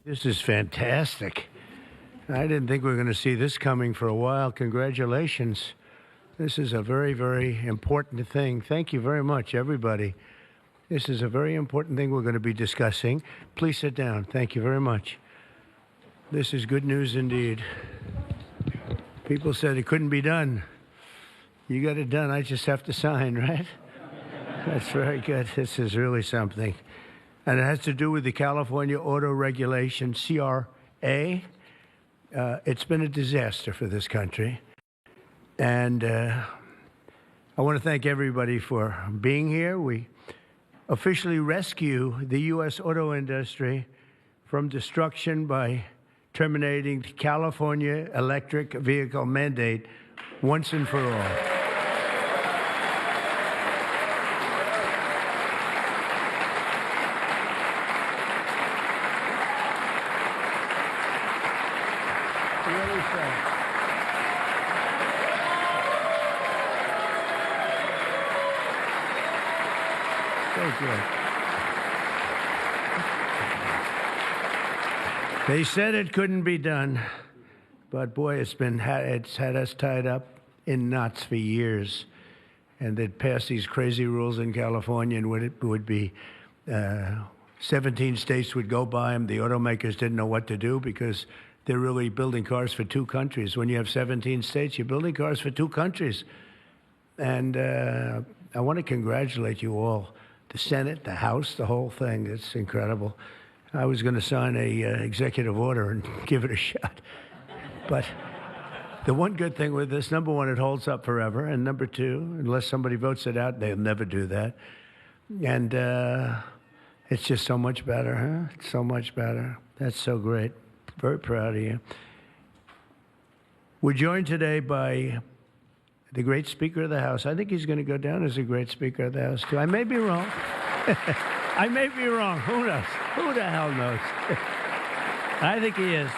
This is fantastic. I didn't think we were going to see this coming for a while. Congratulations. This is a very, very important thing. Thank you very much, everybody. This is a very important thing we're going to be discussing. Please sit down. Thank you very much. This is good news indeed. People said it couldn't be done. You got it done. I just have to sign, right? That's very good. This is really something. And it has to do with the California Auto Regulation, CRA. It's been a disaster for this country. And I want to thank everybody for being here. We officially rescue the U.S. auto industry from destruction by terminating the California electric vehicle mandate once and for all. Really so. So good. They said it couldn't be done, but boy, it's had us tied up in knots for years. And they'd pass these crazy rules in California, and it would be 17 states would go by them. The automakers didn't know what to do because they're really building cars for two countries. When you have 17 states, you're building cars for two countries. And I want to congratulate you all, the Senate, the House, the whole thing. It's incredible. I was going to sign a executive order and give it a shot. But the one good thing with this, number one, it holds up forever. And number two, unless somebody votes it out, they'll never do that. And it's just so much better, huh? It's so much better. That's so great. Very proud of you. We're joined today by the great Speaker of the House. I think he's going to go down as a great Speaker of the House, too. I may be wrong. I may be wrong. Who knows? Who the hell knows? I think he is.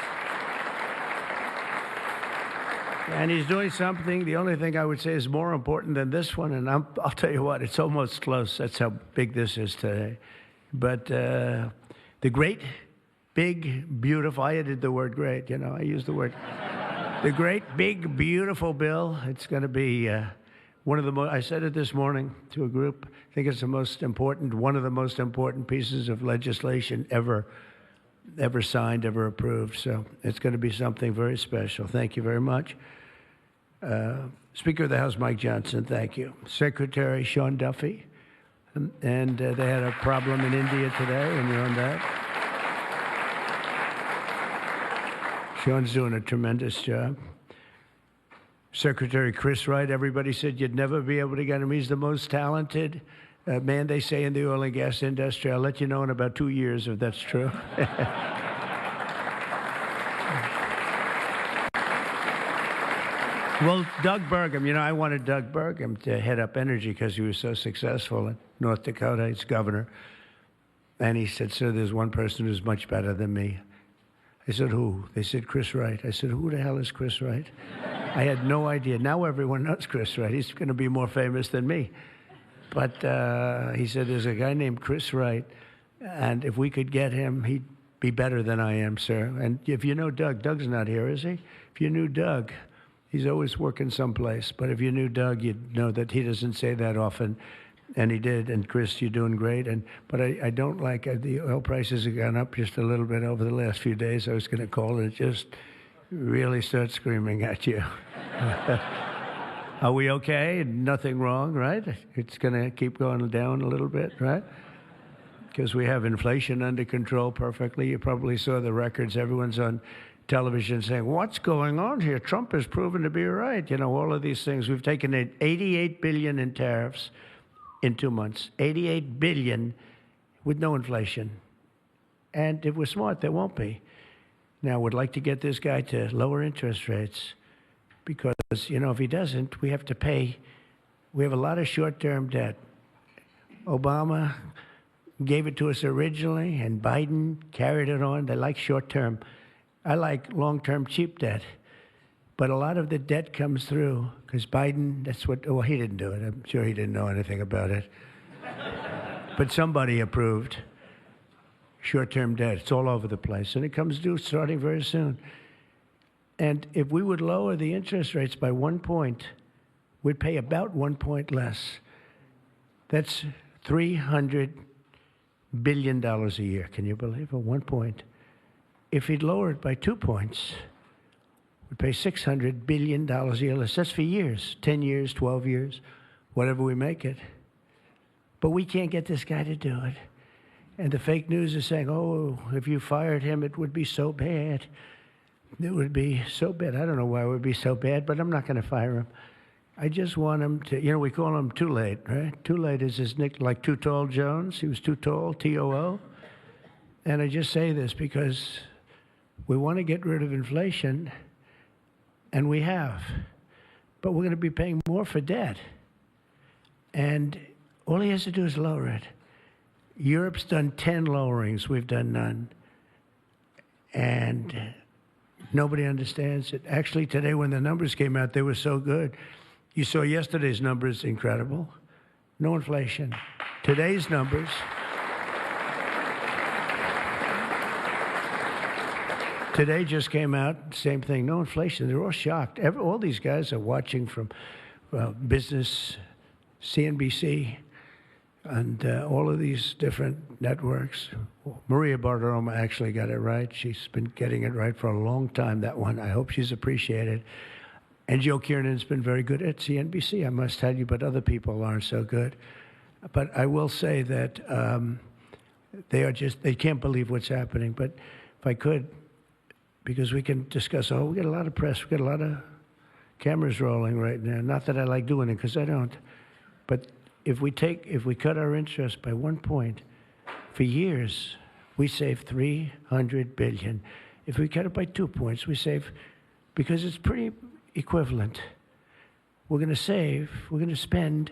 And he's doing something, the only thing I would say is more important than this one, and I'll tell you what, it's almost close. That's how big this is today. But the great, big, beautiful, I added the word great, I used the word. The great, big, beautiful bill. It's going to be one of the most, I said it this morning to a group, I think it's one of the most important pieces of legislation ever signed, ever approved. So it's going to be something very special. Thank you very much. Speaker of the House, Mike Johnson, thank you. Secretary Sean Duffy, and they had a problem in India today, and you're on that. Sean's doing a tremendous job. Secretary Chris Wright, everybody said you'd never be able to get him. He's the most talented man, they say, in the oil and gas industry. I'll let you know in about 2 years if that's true. Well, Doug Burgum, I wanted Doug Burgum to head up energy because he was so successful in North Dakota. He's governor. And he said, sir, there's one person who's much better than me. I said, who? They said, Chris Wright. I said, who the hell is Chris Wright? I had no idea. Now everyone knows Chris Wright. He's going to be more famous than me. But he said, there's a guy named Chris Wright, and if we could get him, he'd be better than I am, sir. And if you know Doug, Doug's not here, is he? If you knew Doug, he's always working someplace. But if you knew Doug, you'd know that he doesn't say that often. And he did. And Chris, you're doing great. But I don't like the oil prices have gone up just a little bit over the last few days. I was going to call it just really start screaming at you. Are we okay? Nothing wrong, right? It's going to keep going down a little bit, right? Because we have inflation under control perfectly. You probably saw the records. Everyone's on television saying, what's going on here? Trump has proven to be right. All of these things. We've taken in $88 billion in tariffs in 2 months. $88 billion with no inflation. And if we're smart, there won't be. Now, we'd like to get this guy to lower interest rates because, if he doesn't, we have to pay. We have a lot of short-term debt. Obama gave it to us originally, and Biden carried it on. They like short-term. I like long-term cheap debt. But a lot of the debt comes through because Biden, he didn't do it. I'm sure he didn't know anything about it. But somebody approved. short-term debt. It's all over the place, and it comes due starting very soon. And if we would lower the interest rates by 1 point, we'd pay about 1 point less. That's $300 billion a year. Can you believe it? 1 point. If he'd lower it by 2 points, we'd pay $600 billion a year less. That's for years, 10 years, 12 years, whatever we make it. But we can't get this guy to do it. And the fake news is saying, oh, if you fired him, it would be so bad. It would be so bad. I don't know why it would be so bad, but I'm not going to fire him. I just want him to, we call him Too Late, right? Too Late is his nickname, like Too Tall Jones. He was too tall, T-O-O. And I just say this because we want to get rid of inflation, and we have. But we're going to be paying more for debt. And all he has to do is lower it. Europe's done 10 lowerings. We've done none. And nobody understands it. Actually, today when the numbers came out, they were so good. You saw yesterday's numbers, incredible. No inflation. Today's numbers. Today just came out, same thing, no inflation. They're all shocked. All these guys are watching from business, CNBC, and all of these different networks. Maria Bartiromo actually got it right. She's been getting it right for a long time, that one. I hope she's appreciated. And Joe Kiernan's been very good at CNBC, I must tell you, but other people aren't so good. But I will say that they can't believe what's happening. But if I could, because we can discuss, we get a lot of press, we get a lot of cameras rolling right now. Not that I like doing it, because I don't. But if we cut our interest by 1 point, for years, we save $300 billion. If we cut it by 2 points, we save, because it's pretty equivalent. We're going to spend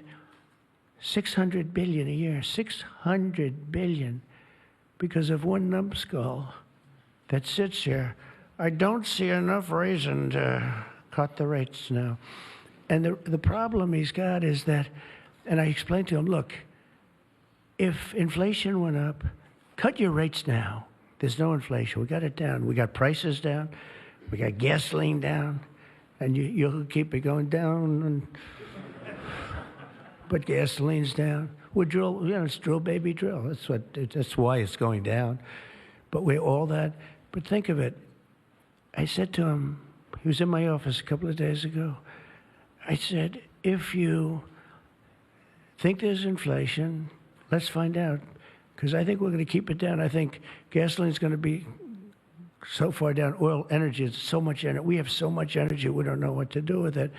$600 billion a year, $600 billion, because of one numbskull that sits here. I don't see enough reason to cut the rates now. And the problem he's got is that, and I explained to him, look, if inflation went up, cut your rates now. There's no inflation. We got it down. We got prices down. We got gasoline down. And you'll keep it going down. But gasoline's down. We drill, it's drill, baby, drill. That's why it's going down. But all that. But think of it. I said to him, he was in my office a couple of days ago. I said, if you think there's inflation, let's find out. Because I think we're going to keep it down. I think gasoline's going to be so far down. Oil, energy, it's so much energy. We have so much energy, we don't know what to do with it.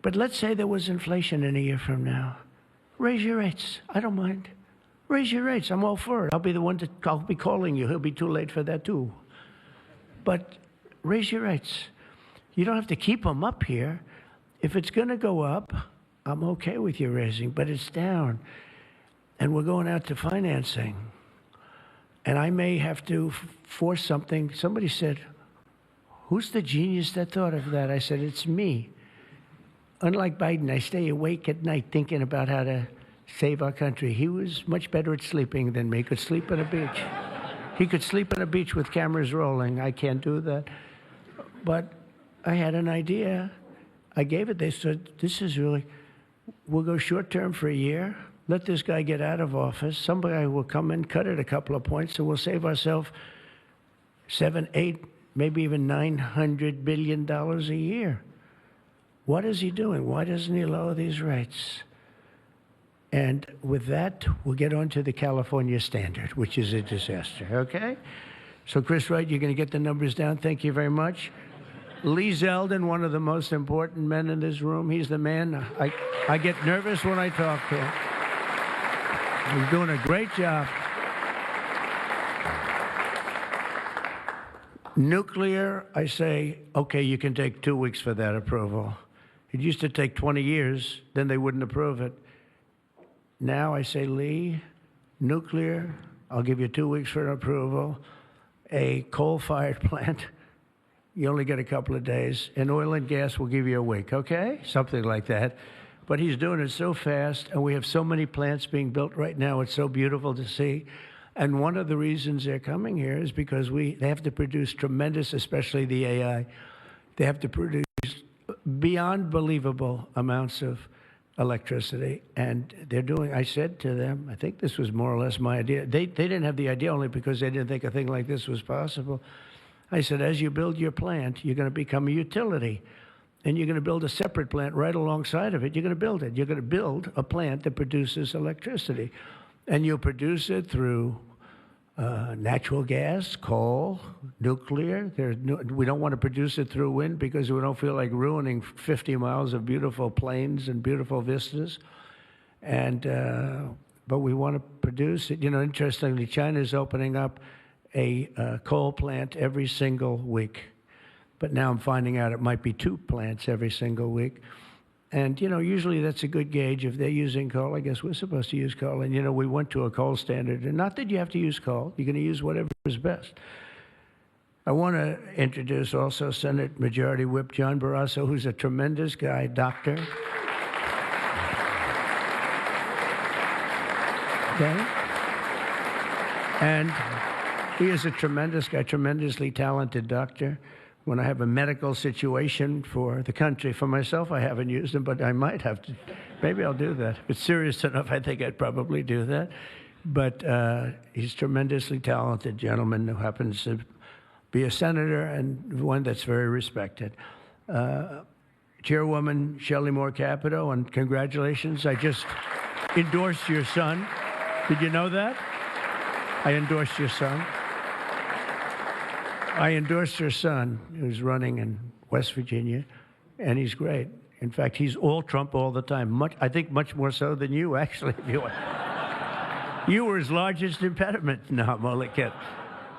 But let's say there was inflation in a year from now. Raise your rates. I don't mind. Raise your rates. I'm all for it. I'll be calling you. He'll be too late for that, too. But raise your rates. You don't have to keep them up here. If it's going to go up, I'm okay with you raising, but it's down. And we're going out to financing. And I may have to force something. Somebody said, who's the genius that thought of that? I said, it's me. Unlike Biden, I stay awake at night thinking about how to save our country. He was much better at sleeping than me. He could sleep on a beach. He could sleep on a beach with cameras rolling. I can't do that. But I had an idea. I gave it. They said, we'll go short term for a year. Let this guy get out of office. Somebody will come in, cut it a couple of points, and we'll save ourselves $7, $8, maybe even $900 billion a year. What is he doing? Why doesn't he lower these rates? And with that, we'll get on to the California standard, which is a disaster, okay? So, Chris Wright, you're going to get the numbers down. Thank you very much. Lee Zeldin, one of the most important men in this room. He's the man. I get nervous when I talk to him. He's doing a great job. Nuclear, I say, okay, you can take 2 weeks for that approval. It used to take 20 years, then they wouldn't approve it. Now I say, Lee, nuclear, I'll give you 2 weeks for an approval. A coal-fired plant, you only get a couple of days. And oil and gas will give you a week, okay? Something like that. But he's doing it so fast, and we have so many plants being built right now. It's so beautiful to see. And one of the reasons they're coming here is because they have to produce tremendous, especially the AI, they have to produce beyond believable amounts of electricity. And they're doing, I said to them, I think this was more or less my idea. They didn't have the idea only because they didn't think a thing like this was possible. I said, as you build your plant, you're going to become a utility. And you're going to build a separate plant right alongside of it. You're going to build it. You're going to build a plant that produces electricity. And you'll produce it through natural gas, coal, nuclear. We don't want to produce it through wind because we don't feel like ruining 50 miles of beautiful plains and beautiful vistas. But we want to produce it. You know, interestingly, China's opening up a coal plant every single week. But now I'm finding out it might be 2 plants every single week. And, you know, usually that's a good gauge. If they're using coal, I guess we're supposed to use coal. And, you know, we went to a coal standard. And not that you have to use coal. You're going to use whatever is best. I want to introduce also Senate Majority Whip John Barrasso, who's a tremendous guy, doctor. Okay? And he is a tremendous guy, tremendously talented doctor. When I have a medical situation for the country, for myself, I haven't used him, but I might have to. Maybe I'll do that. If it's serious enough, I think I'd probably do that. But he's a tremendously talented gentleman who happens to be a senator and one that's very respected. Chairwoman Shelley Moore Capito, and congratulations. I just endorsed your son. Did you know that? I endorsed your son. I endorsed your son, who's running in West Virginia, and he's great. In fact, he's all Trump all the time. I think much more so than you, actually. You were his largest impediment. No, I'm only kidding.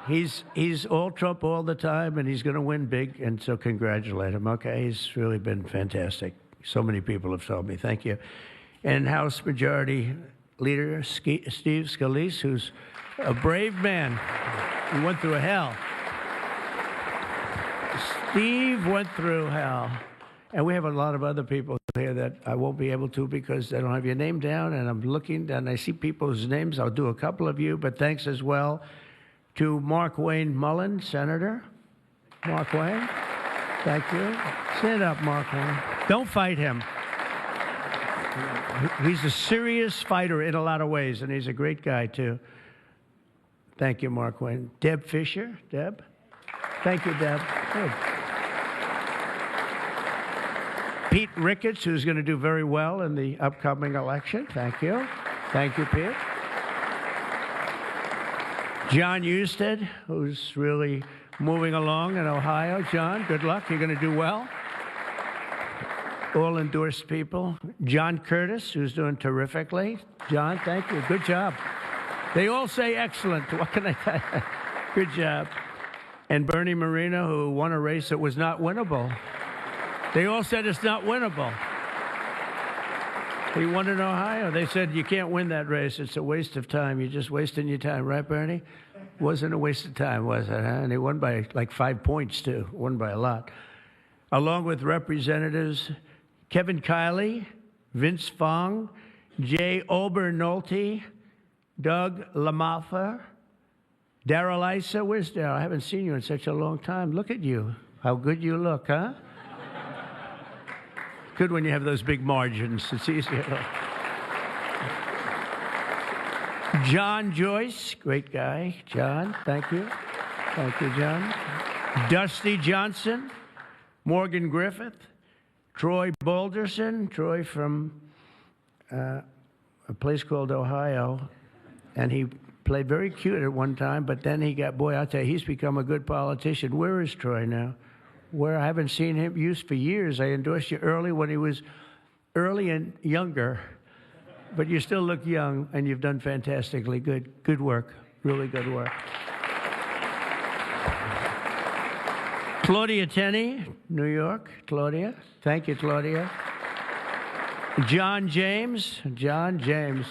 He's all Trump all the time, and he's going to win big, and so congratulate him, okay? He's really been fantastic. So many people have told me. Thank you. And House Majority Leader Steve Scalise, who's a brave man. He went through hell. Steve went through hell. And we have a lot of other people here that I won't be able to because they don't have your name down. And I'm looking and I see people's names. I'll do a couple of you, but thanks as well to Mark Wayne Mullen, Senator. Mark Wayne, thank you. Stand up, Mark Wayne. Don't fight him. He's a serious fighter in a lot of ways, and he's a great guy, too. Thank you, Mark Wayne. Deb Fisher. Deb? Thank you, Deb. Good. Pete Ricketts, who's going to do very well in the upcoming election. Thank you. Thank you, Pete. John Husted, who's really moving along in Ohio. John, good luck. You're going to do well. All endorsed people. John Curtis, who's doing terrifically. John, thank you. Good job. They all say excellent. What can I tell you? Good job. And Bernie Moreno, who won a race that was not winnable. They all said it's not winnable. He won in Ohio. They said, you can't win that race. It's a waste of time. You're just wasting your time. Right, Bernie? Wasn't a waste of time, was it? Huh? And he won by like 5 points, too. Won by a lot. Along with Representatives Kevin Kiley, Vince Fong, Jay Obernolte, Doug Lamalfa, Daryl Issa. Where's Daryl? I haven't seen you in such a long time. Look at you. How good you look, huh? Good when you have those big margins. It's easier. John Joyce, great guy. John, thank you. Thank you, John. Dusty Johnson, Morgan Griffith, Troy Balderson. Troy from a place called Ohio. And he played very cute at one time, but then he got, boy, I'll tell you, he's become a good politician. Where is Troy now? Where I haven't seen him used for years. I endorsed you early when he was early and younger, but you still look young, and you've done fantastically good. Good work, really good work. Claudia Tenney, New York. Claudia, thank you, Claudia. John James. John James.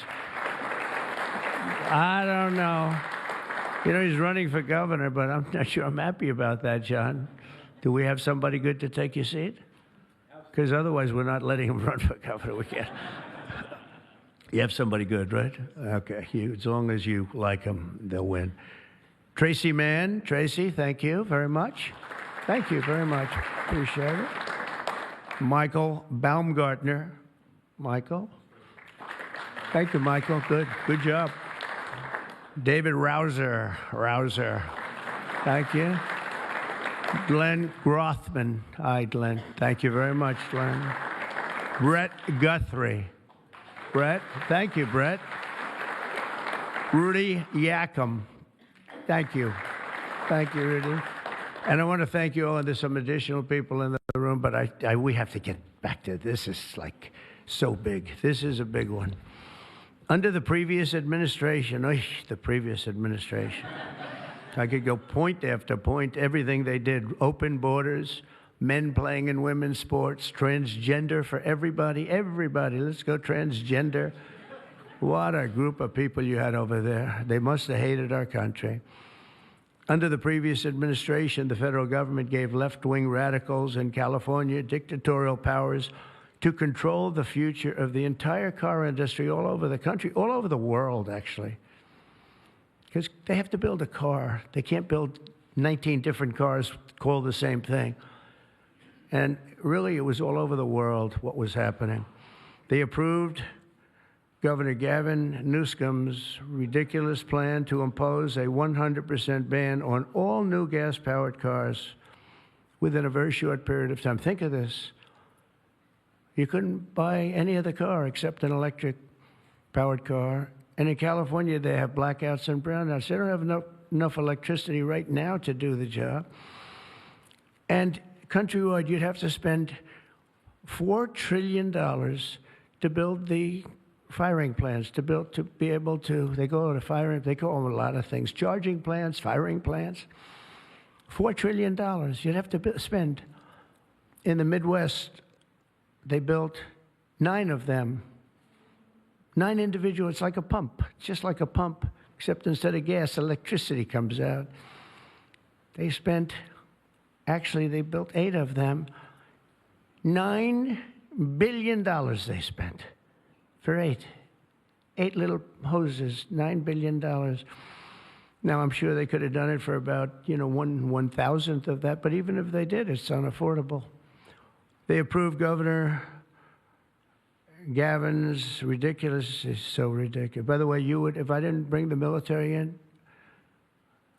I don't know. You know, he's running for governor, but I'm not sure I'm happy about that, John. Do we have somebody good to take your seat? Because otherwise we're not letting him run for governor. We can't. You have somebody good, right? Okay. As long as you like them, they'll win. Tracy Mann. Tracy, thank you very much. Thank you very much. Appreciate it. Michael Baumgartner. Michael. Thank you, Michael. Good job. David Rouser. Thank you. Glenn Grothman. Hi, Glenn. Thank you very much, Glenn. Brett Guthrie. Brett. Thank you, Brett. Rudy Yackham. Thank you. Thank you, Rudy. And I want to thank you all. And there's some additional people in the room, but we have to get back to this. Is like so big. This is a big one. Under the previous administration, I could go point after point, everything they did, open borders, men playing in women's sports, transgender for everybody, let's go transgender. What a group of people you had over there. They must have hated our country. Under the previous administration, the federal government gave left-wing radicals in California dictatorial powers to control the future of the entire car industry all over the country, all over the world, actually. Because they have to build a car. They can't build 19 different cars called the same thing. And really, it was all over the world what was happening. They approved Governor Gavin Newsom's ridiculous plan to impose a 100% ban on all new gas-powered cars within a very short period of time. Think of this. You couldn't buy any other car except an electric-powered car. And in California, they have blackouts and brownouts. They don't have enough electricity right now to do the job. And countrywide, you'd have to spend $4 trillion to build the firing plants, to be able to, they call them a lot of things, charging plants, firing plants. $4 trillion you'd have to spend. In the Midwest, they built 9 of them. 9 individual, it's like a pump, just like a pump, except instead of gas, electricity comes out. They built 8 of them. $9 billion they spent for 8. 8 little hoses, $9 billion. Now, I'm sure they could have done it for about, 1/1000th of that, but even if they did, it's unaffordable. They approved Governor Gavin's ridiculous, is so ridiculous. By the way, if I didn't bring the military in,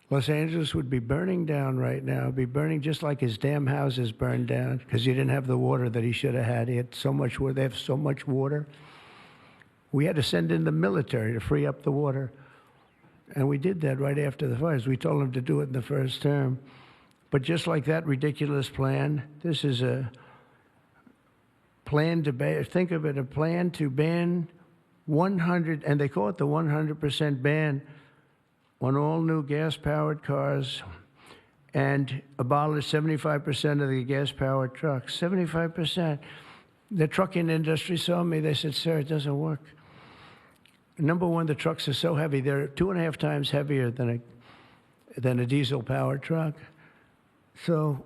Los Angeles would be burning down right now. It'd be burning just like his damn houses burned down because he didn't have the water that he should have had. He had so much water. They have so much water. We had to send in the military to free up the water. And we did that right after the fires. We told them to do it in the first term. But just like that ridiculous plan, this is a plan to ban, think of it, a plan to ban 100, and they call it the 100% ban on all new gas-powered cars and abolish 75% of the gas-powered trucks. 75%. The trucking industry saw me. They said, sir, it doesn't work. Number one, the trucks are so heavy. They're 2.5 times heavier than a diesel-powered truck. So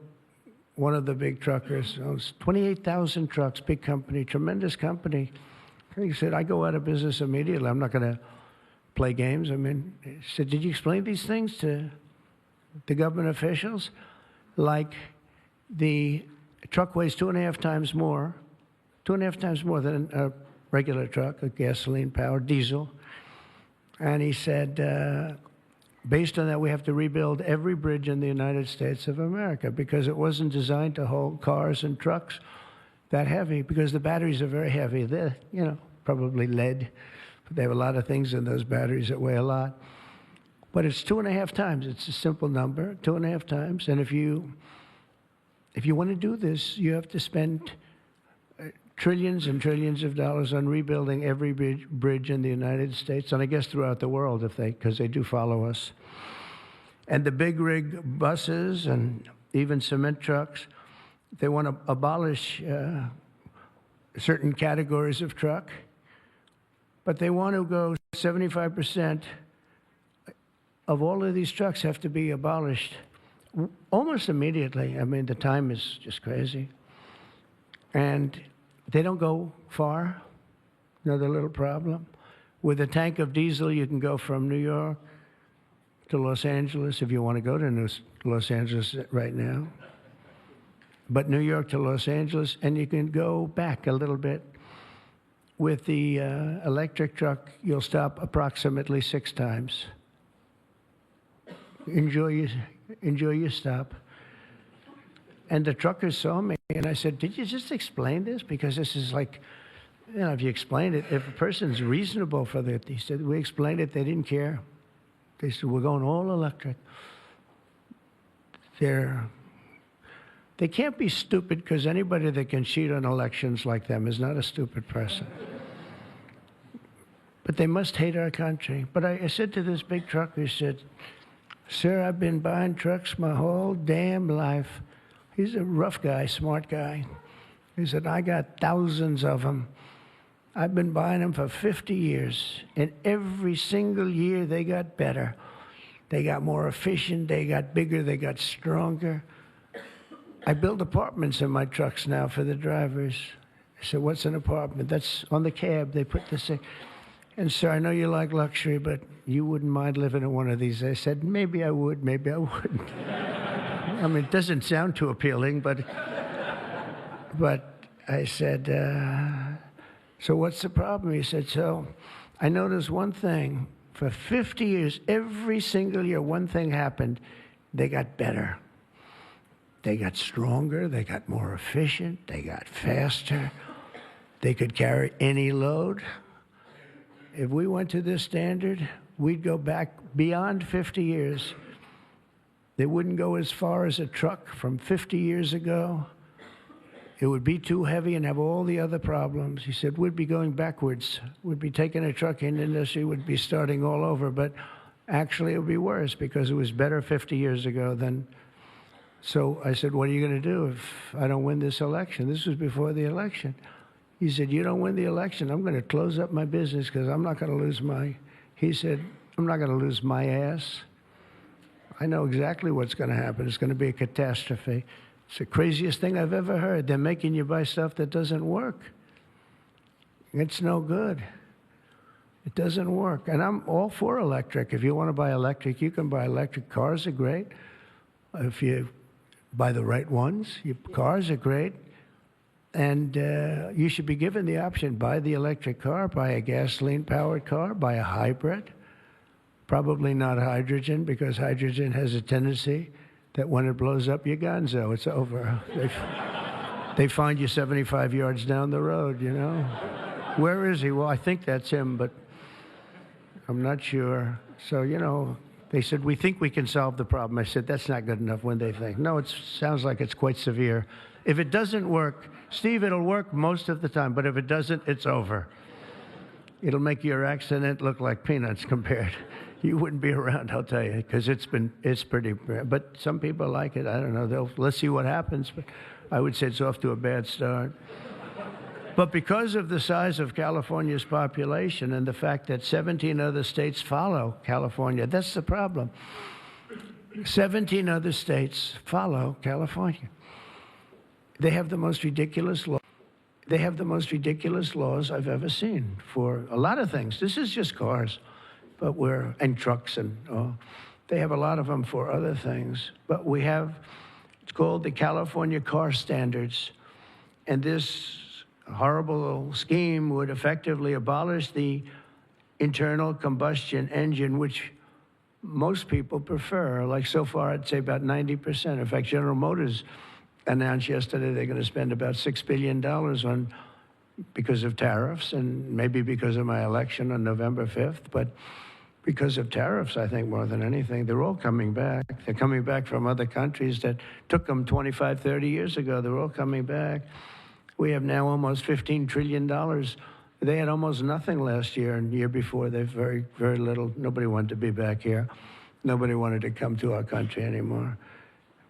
one of the big truckers owns 28,000 trucks, big company, tremendous company. He said, I go out of business immediately. I'm not going to play games. He said, did you explain these things to the government officials? Like the truck weighs 2.5 times more than a regular truck, a gasoline-powered diesel. And he said, based on that, we have to rebuild every bridge in the United States of America because it wasn't designed to hold cars and trucks that heavy because the batteries are very heavy. They're, probably lead. But they have a lot of things in those batteries that weigh a lot. But it's 2.5 times. It's a simple number, 2.5 times. And if you want to do this, you have to spend trillions and trillions of dollars on rebuilding every bridge in the United States, and I guess throughout the world, because they do follow us. And the big rig buses and even cement trucks, they want to abolish certain categories of truck, but they want to go 75% of all of these trucks have to be abolished almost immediately. The time is just crazy. And they don't go far. Another little problem. With a tank of diesel, you can go from New York to Los Angeles if you want to go to Los Angeles right now. But New York to Los Angeles, and you can go back a little bit. With the electric truck, you'll stop approximately 6 times. Enjoy your stop. And the truckers saw me, and I said, did you just explain this? Because this is like, you know, if you explain it, if a person's reasonable for that, he said, we explained it, they didn't care. They said, we're going all electric. They can't be stupid, because anybody that can cheat on elections like them is not a stupid person. But they must hate our country. But I said to this big trucker, he said, sir, I've been buying trucks my whole damn life. He's a rough guy, smart guy. He said, I got thousands of them. I've been buying them for 50 years. And every single year they got better. They got more efficient, they got bigger, they got stronger. I build apartments in my trucks now for the drivers. I said, what's an apartment? That's on the cab. They put this in. And sir, I know you like luxury, but you wouldn't mind living in one of these. I said, maybe I would, maybe I wouldn't. I mean, it doesn't sound too appealing, but I said, so what's the problem? He said, so I noticed one thing. For 50 years, every single year, one thing happened. They got better. They got stronger. They got more efficient. They got faster. They could carry any load. If we went to this standard, we'd go back beyond 50 years. They wouldn't go as far as a truck from 50 years ago. It would be too heavy and have all the other problems. He said, we'd be going backwards. We'd be taking a trucking industry, would be starting all over. But actually, it would be worse because it was better 50 years ago than. So I said, what are you going to do if I don't win this election? This was before the election. He said, you don't win the election, I'm going to close up my business because I'm not going to lose he said, I'm not going to lose my ass. I know exactly what's going to happen. It's going to be a catastrophe. It's the craziest thing I've ever heard. They're making you buy stuff that doesn't work. It's no good. It doesn't work. And I'm all for electric. If you want to buy electric, you can buy electric. Cars are great. If you buy the right ones, cars are great. And you should be given the option, buy the electric car, buy a gasoline-powered car, buy a hybrid. Probably not hydrogen, because hydrogen has a tendency that when it blows up, you're gonzo. It's over. They find you 75 yards down the road, you know. Where is he? Well, I think that's him, but I'm not sure. So, you know, they said, we think we can solve the problem. I said, that's not good enough when they think. No, it sounds like it's quite severe. If it doesn't work, Steve, it'll work most of the time, but if it doesn't, it's over. It'll make your accident look like peanuts compared. You wouldn't be around, I'll tell you, because it's pretty bad. But some people like it. I don't know. Let's see what happens. But I would say it's off to a bad start. But because of the size of California's population and the fact that 17 other states follow California, that's the problem. 17 other states follow California. They have the most ridiculous law. They have the most ridiculous laws I've ever seen for a lot of things. This is just cars. And trucks, and they have a lot of them for other things. But it's called the California Car Standards. And this horrible scheme would effectively abolish the internal combustion engine, which most people prefer. Like so far, I'd say about 90%. In fact, General Motors announced yesterday they're going to spend about $6 billion because of tariffs, and maybe because of my election on November 5th. But because of tariffs, I think, more than anything, they're all coming back. They're coming back from other countries that took them 25, 30 years ago. They're all coming back. We have now almost $15 trillion. They had almost nothing last year, and the year before, they've very, very little. Nobody wanted to be back here. Nobody wanted to come to our country anymore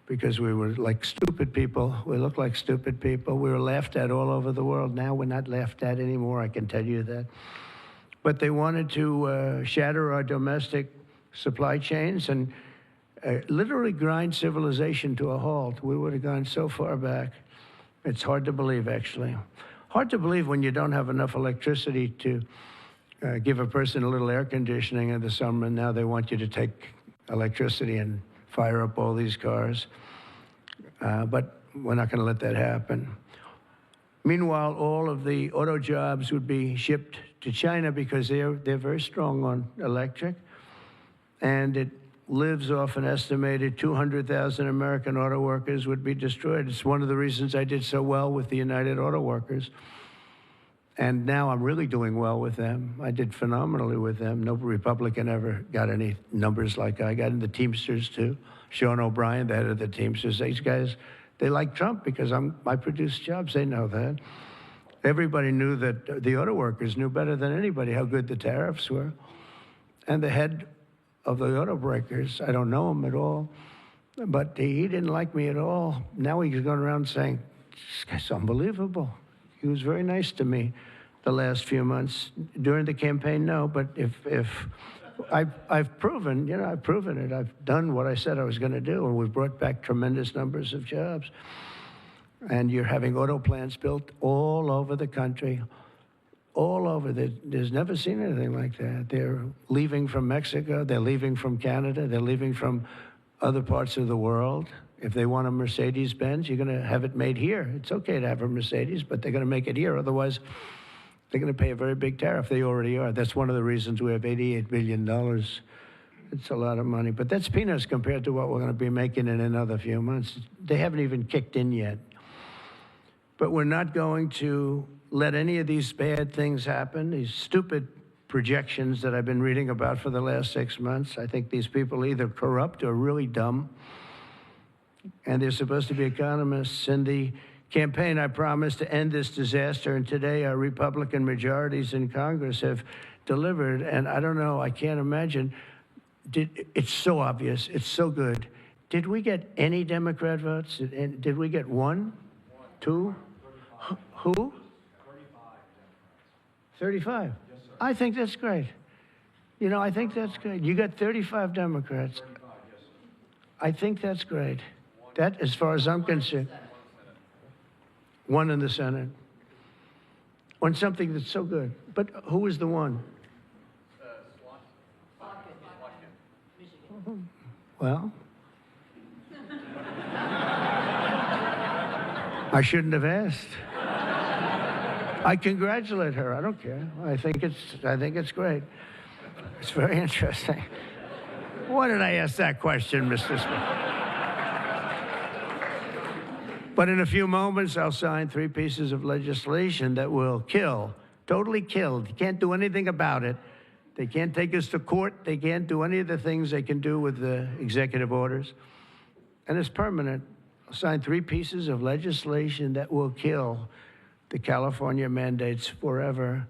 because we were like stupid people. We looked like stupid people. We were laughed at all over the world. Now we're not laughed at anymore, I can tell you that. But they wanted to shatter our domestic supply chains and literally grind civilization to a halt. We would have gone so far back. It's hard to believe, actually. Hard to believe when you don't have enough electricity to give a person a little air conditioning in the summer, and now they want you to take electricity and fire up all these cars. But we're not going to let that happen. Meanwhile, all of the auto jobs would be shipped to China because they're very strong on electric. And it lives off an estimated 200,000 American auto workers would be destroyed. It's one of the reasons I did so well with the United Auto Workers. And now I'm really doing well with them. I did phenomenally with them. No Republican ever got any numbers like I got. And the Teamsters, too. Sean O'Brien, the head of the Teamsters. These guys, they like Trump because I produce jobs. They know that. Everybody knew that the auto workers knew better than anybody how good the tariffs were. And the head of the auto breakers, I don't know him at all, but he didn't like me at all. Now he's going around saying, this guy's unbelievable. He was very nice to me the last few months. During the campaign, no, but if I've proven, I've proven it. I've done what I said I was going to do, and we've brought back tremendous numbers of jobs. And you're having auto plants built all over the country, all over. There's never seen anything like that. They're leaving from Mexico. They're leaving from Canada. They're leaving from other parts of the world. If they want a Mercedes-Benz, you're going to have it made here. It's okay to have a Mercedes, but they're going to make it here. Otherwise, they're going to pay a very big tariff. They already are. That's one of the reasons we have $88 billion. It's a lot of money. But that's peanuts compared to what we're going to be making in another few months. They haven't even kicked in yet. But we're not going to let any of these bad things happen, these stupid projections that I've been reading about for the last 6 months. I think these people are either corrupt or really dumb. And they're supposed to be economists. In the campaign, I promised to end this disaster, and today our Republican majorities in Congress have delivered. And I don't know, I can't imagine. It's so obvious. It's so good. Did we get any Democrat votes? Did we get one? Two? Who? 35. Yes, sir. I think that's great. I think that's great. You got 35 Democrats. 35, yes, sir. I think that's great. That, as far as I'm concerned, one in the Senate. On something that's so good. But who is the one? Well, I shouldn't have asked. I congratulate her. I don't care. I think it's great. It's very interesting. Why did I ask that question, Mr. Smith? But in a few moments, I'll sign 3 pieces of legislation that will kill, totally kill. You can't do anything about it. They can't take us to court. They can't do any of the things they can do with the executive orders. And it's permanent. I'll sign 3 pieces of legislation that will kill the California mandates forever,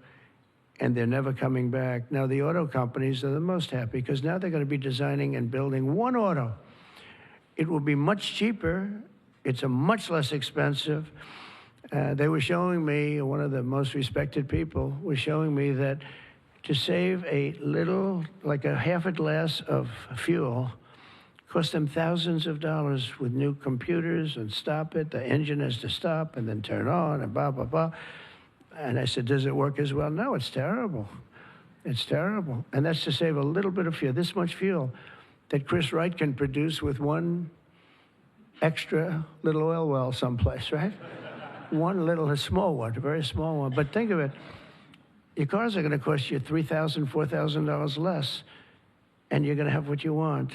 and they're never coming back. Now, the auto companies are the most happy because now they're going to be designing and building one auto. It will be much cheaper. It's a much less expensive. They were showing me, one of the most respected people was showing me that to save a little, like a half a glass of fuel, cost them thousands of dollars with new computers and stop it. The engine has to stop and then turn on and blah, blah, blah. And I said, does it work as well? No, it's terrible. It's terrible. And that's to save a little bit of fuel, this much fuel that Chris Wright can produce with one extra little oil well someplace, right? One little, a small one, a very small one. But think of it. Your cars are going to cost you $3,000, $4,000 less, and you're going to have what you want.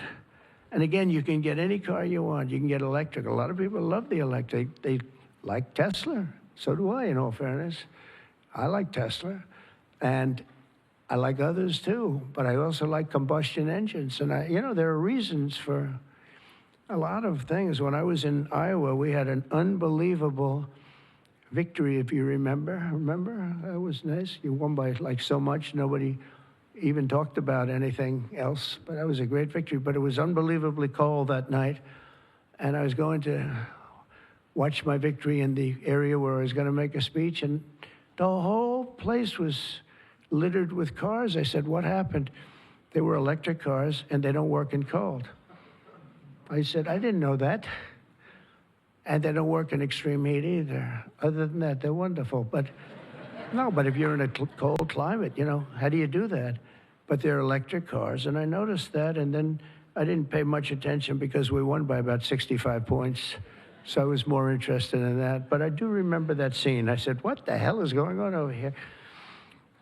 And again, you can get any car you want. You can get electric. A lot of people love the electric. They like Tesla. So do I, in all fairness. I like Tesla. And I like others, too. But I also like combustion engines. And, there are reasons for a lot of things. When I was in Iowa, we had an unbelievable victory, if you remember. Remember? That was nice. You won by, so much. Nobody even talked about anything else, but that was a great victory. But it was unbelievably cold that night, and I was going to watch my victory in the area where I was going to make a speech, and the whole place was littered with cars. I said, what happened? They were electric cars, and they don't work in cold. I said, I didn't know that. And they don't work in extreme heat either. Other than that, they're wonderful. But No, but if you're in a cold climate, you know, how do you do that? But they're electric cars, and I noticed that, and then I didn't pay much attention because we won by about 65 points, so I was more interested in that. But I do remember that scene. I said, what the hell is going on over here?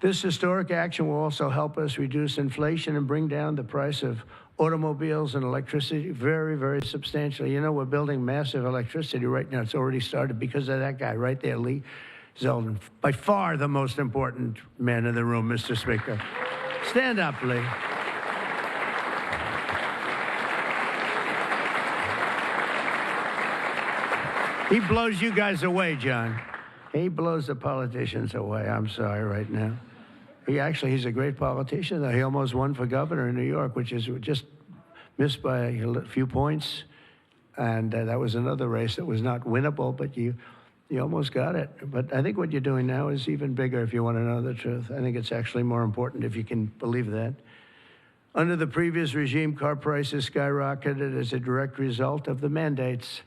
This historic action will also help us reduce inflation and bring down the price of automobiles and electricity very, very substantially. You know, we're building massive electricity right now. It's already started because of that guy right there, Lee Zeldin. By far the most important man in the room, Mr. Speaker. Stand up, Lee. He blows you guys away, John. He blows the politicians away. I'm sorry right now. He's a great politician. He almost won for governor in New York, which is just missed by a few points. And that was another race that was not winnable, but you almost got it. But I think what you're doing now is even bigger if you want to know the truth. I think it's actually more important if you can believe that. Under the previous regime, car prices skyrocketed as a direct result of the mandates.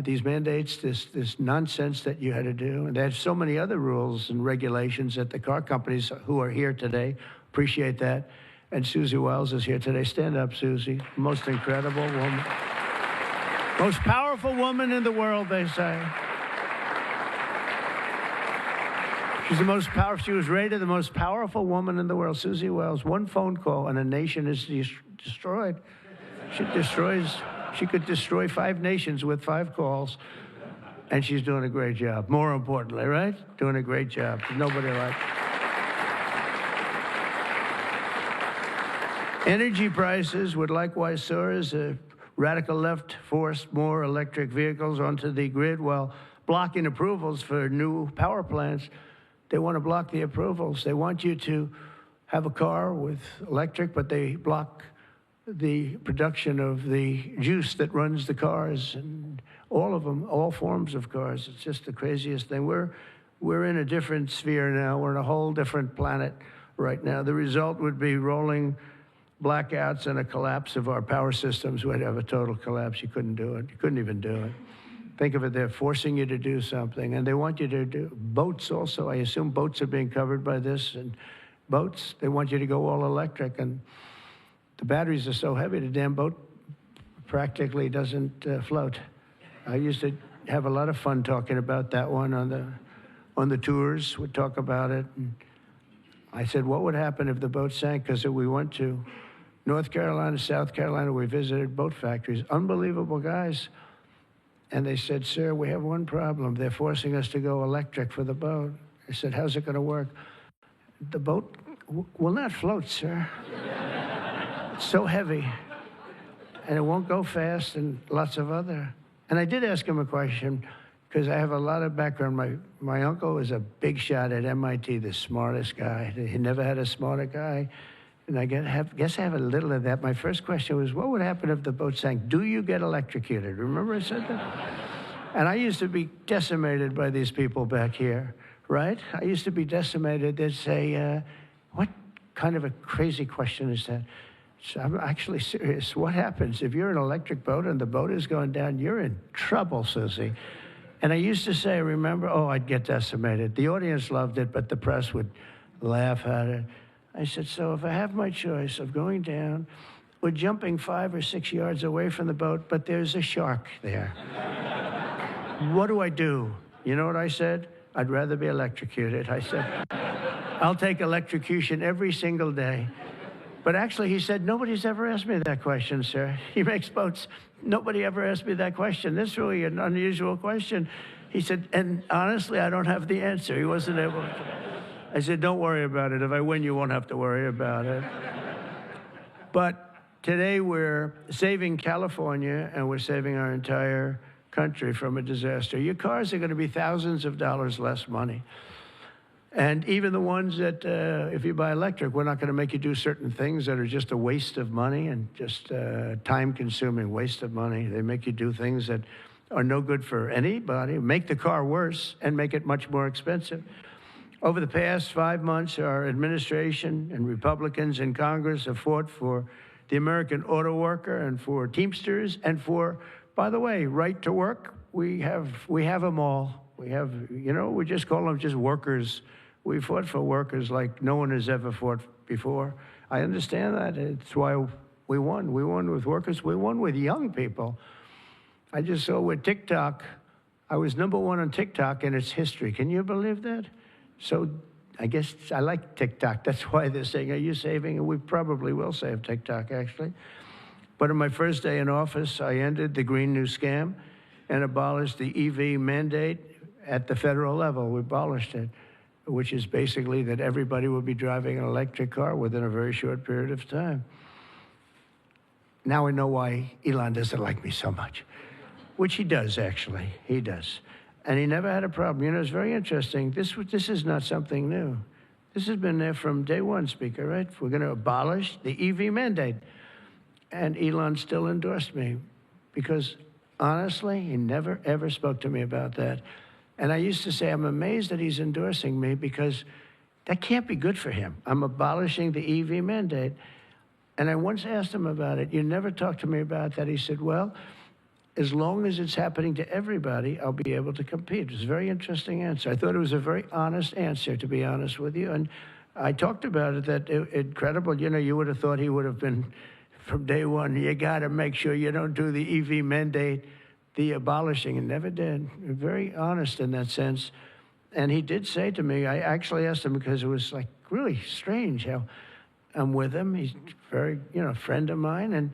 These mandates, this nonsense that you had to do. And they had so many other rules and regulations that the car companies who are here today appreciate that. And Susie Wiles is here today. Stand up, Susie. Most incredible woman. Most powerful woman in the world, they say. She's the most powerful. She was rated the most powerful woman in the world. Susie Wiles. One phone call and a nation is destroyed. She could destroy 5 nations with 5 calls, and she's doing a great job. More importantly, right? Doing a great job. Nobody like Energy prices would likewise soar as the radical left forced more electric vehicles onto the grid while blocking approvals for new power plants. They want to block the approvals. They want you to have a car with electric, but they block the production of the juice that runs the cars, and all of them, all forms of cars. It's just the craziest thing. We're in a different sphere now. We're in a whole different planet right now. The result would be rolling blackouts and a collapse of our power systems. We'd have a total collapse. You couldn't do it. You couldn't even do it. Think of it, they're forcing you to do something, and they want you to do boats also. I assume boats are being covered by this, and boats, they want you to go all electric, and the batteries are so heavy, the damn boat practically doesn't float. I used to have a lot of fun talking about that one on the tours. We'd talk about it. And I said, what would happen if the boat sank? Because we went to North Carolina, South Carolina. We visited boat factories. Unbelievable guys. And they said, sir, we have one problem. They're forcing us to go electric for the boat. I said, how's it going to work? The boat will not float, sir. It's so heavy, and it won't go fast, and lots of other. And I did ask him a question, because I have a lot of background. My uncle was a big shot at MIT, the smartest guy. He never had a smarter guy. And I guess I have a little of that. My first question was, what would happen if the boat sank? Do you get electrocuted? Remember I said that? And I used to be decimated by these people back here, right? I used to be decimated. They'd say, what kind of a crazy question is that? So I'm actually serious. What happens if you're an electric boat and the boat is going down? You're in trouble, Susie. And I used to say, remember, I'd get decimated. The audience loved it, but the press would laugh at it. I said, so if I have my choice of going down or jumping 5 or 6 yards away from the boat, but there's a shark there, what do I do? You know what I said? I'd rather be electrocuted. I said, I'll take electrocution every single day. But actually, he said, nobody's ever asked me that question, sir. He makes boats. Nobody ever asked me that question. This is really an unusual question. He said, and honestly, I don't have the answer. He wasn't able to. I said, don't worry about it. If I win, you won't have to worry about it. But today, we're saving California, and we're saving our entire country from a disaster. Your cars are going to be thousands of dollars less money. And even the ones that, if you buy electric, we're not going to make you do certain things that are just a waste of money and just time-consuming waste of money. They make you do things that are no good for anybody, make the car worse, and make it much more expensive. Over the past 5 months, our administration and Republicans in Congress have fought for the American auto worker and for Teamsters and for, by the way, right to work. We have them all. We have, we just call them just workers. We fought for workers like no one has ever fought before. I understand that. It's why we won. We won with workers. We won with young people. I just saw with TikTok, I was #1 on TikTok in its history. Can you believe that? So I guess I like TikTok. That's why they're saying, are you saving? And we probably will save TikTok, actually. But on my first day in office, I ended the Green New Scam and abolished the EV mandate at the federal level. We abolished it, which is basically that everybody will be driving an electric car within a very short period of time. Now I know why Elon doesn't like me so much, which he does, actually. He does. And he never had a problem. It's very interesting. This is not something new. This has been there from day one, Speaker, right? We're going to abolish the EV mandate. And Elon still endorsed me because, honestly, he never, ever spoke to me about that. And I used to say, I'm amazed that he's endorsing me because that can't be good for him. I'm abolishing the EV mandate. And I once asked him about it. You never talked to me about that. He said, well, as long as it's happening to everybody, I'll be able to compete. It was a very interesting answer. I thought it was a very honest answer, to be honest with you. And I talked about it, that incredible. You would have thought he would have been, from day one, you got to make sure you don't do the EV mandate, the abolishing, and never did. Very honest in that sense. And he did say to me, I actually asked him because it was like really strange how I'm with him. He's very, friend of mine, and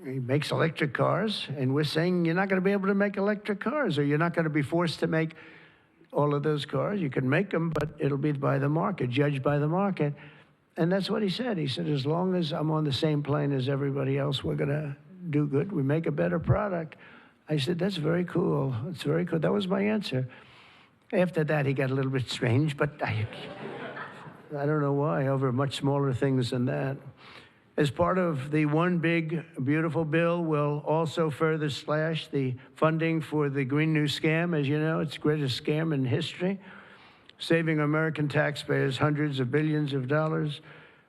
he makes electric cars, and we're saying you're not going to be able to make electric cars, or you're not going to be forced to make all of those cars. You can make them, but it'll be by the market, judged by the market. And that's what he said. He said, as long as I'm on the same plane as everybody else, we're going to do good. We make a better product. I said, that's very cool. It's very cool. That was my answer. After that, he got a little bit strange, but I don't know why, over much smaller things than that. As part of the One Big Beautiful Bill, we'll also further slash the funding for the Green New Scam. As you know, it's the greatest scam in history, saving American taxpayers hundreds of billions of dollars.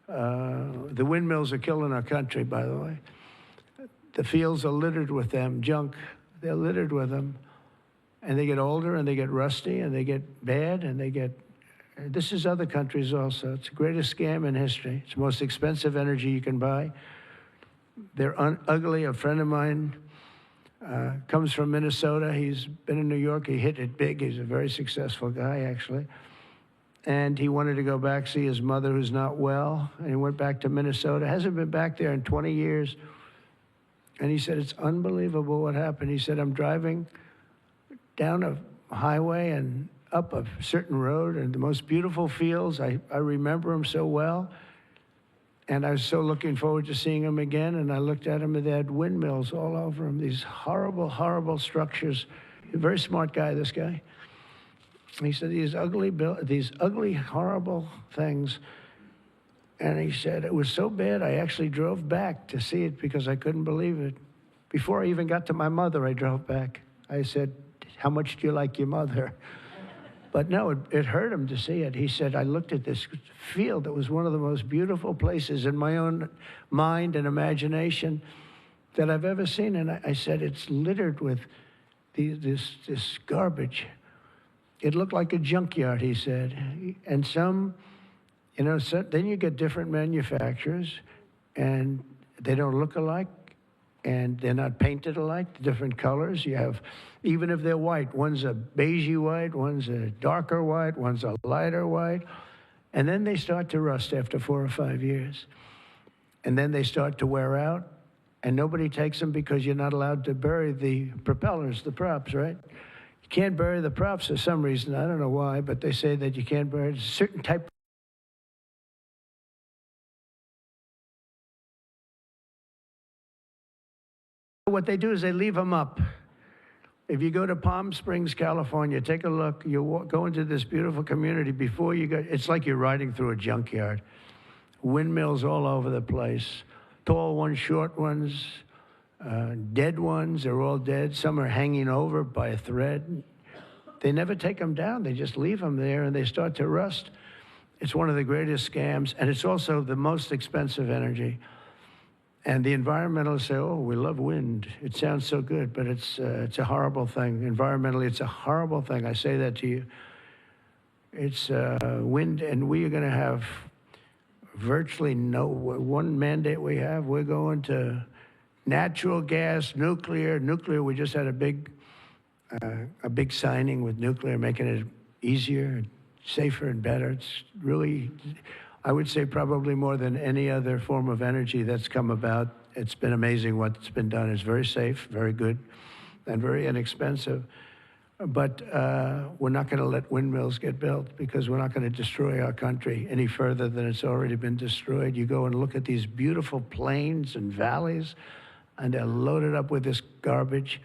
The windmills are killing our country, by the way. The fields are littered with them, junk. They're littered with them. And they get older, and they get rusty, and they get bad, and they get... This is other countries also. It's the greatest scam in history. It's the most expensive energy you can buy. They're ugly. A friend of mine comes from Minnesota. He's been in New York. He hit it big. He's a very successful guy, actually. And he wanted to go back, see his mother who's not well. And he went back to Minnesota. Hasn't been back there in 20 years. And he said, it's unbelievable what happened. He said, I'm driving down a highway and up a certain road, and the most beautiful fields. I remember them so well. And I was so looking forward to seeing them again. And I looked at them, and they had windmills all over them, these horrible, horrible structures. A very smart guy, this guy. He said, these ugly, horrible things. And he said, it was so bad, I actually drove back to see it because I couldn't believe it. Before I even got to my mother, I drove back. I said, how much do you like your mother? But no, it hurt him to see it. He said, I looked at this field that was one of the most beautiful places in my own mind and imagination that I've ever seen. And I said, it's littered with this garbage. It looked like a junkyard, he said. And some, then you get different manufacturers, and they don't look alike, and they're not painted alike, different colors. You have, even if they're white, one's a beigey white, one's a darker white, one's a lighter white. And then they start to rust after 4 or 5 years. And then they start to wear out, and nobody takes them because you're not allowed to bury the propellers, the props, right? You can't bury the props for some reason. I don't know why, but they say that you can't bury a certain type. What they do is they leave them up. If you go to Palm Springs, California, take a look. You go into this beautiful community. Before you go, it's like you're riding through a junkyard. Windmills all over the place. Tall ones, short ones, dead ones. They're all dead. Some are hanging over by a thread. They never take them down. They just leave them there, and they start to rust. It's one of the greatest scams, and it's also the most expensive energy. And the environmentalists say, oh, we love wind. It sounds so good, but it's a horrible thing. Environmentally, it's a horrible thing. I say that to you. It's wind, and we are going to have virtually no, one mandate we have, we're going to natural gas, nuclear. Nuclear, we just had a big signing with nuclear, making it easier, safer, and better. It's really, I would say, probably more than any other form of energy that's come about. It's been amazing what's been done. It's very safe, very good, and very inexpensive. But we're not going to let windmills get built because we're not going to destroy our country any further than it's already been destroyed. You go and look at these beautiful plains and valleys, and they're loaded up with this garbage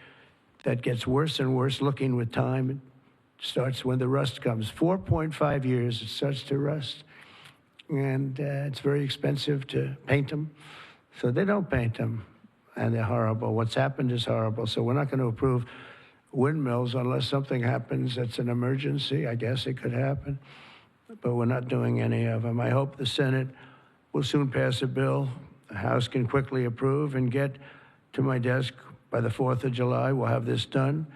that gets worse and worse looking with time. It starts when the rust comes. 4.5 years, it starts to rust. And it's very expensive to paint them. So they don't paint them, and they're horrible. What's happened is horrible. So we're not going to approve windmills unless something happens that's an emergency. I guess it could happen, but we're not doing any of them. I hope the Senate will soon pass a bill the House can quickly approve and get to my desk by the 4th of July. We'll have this done.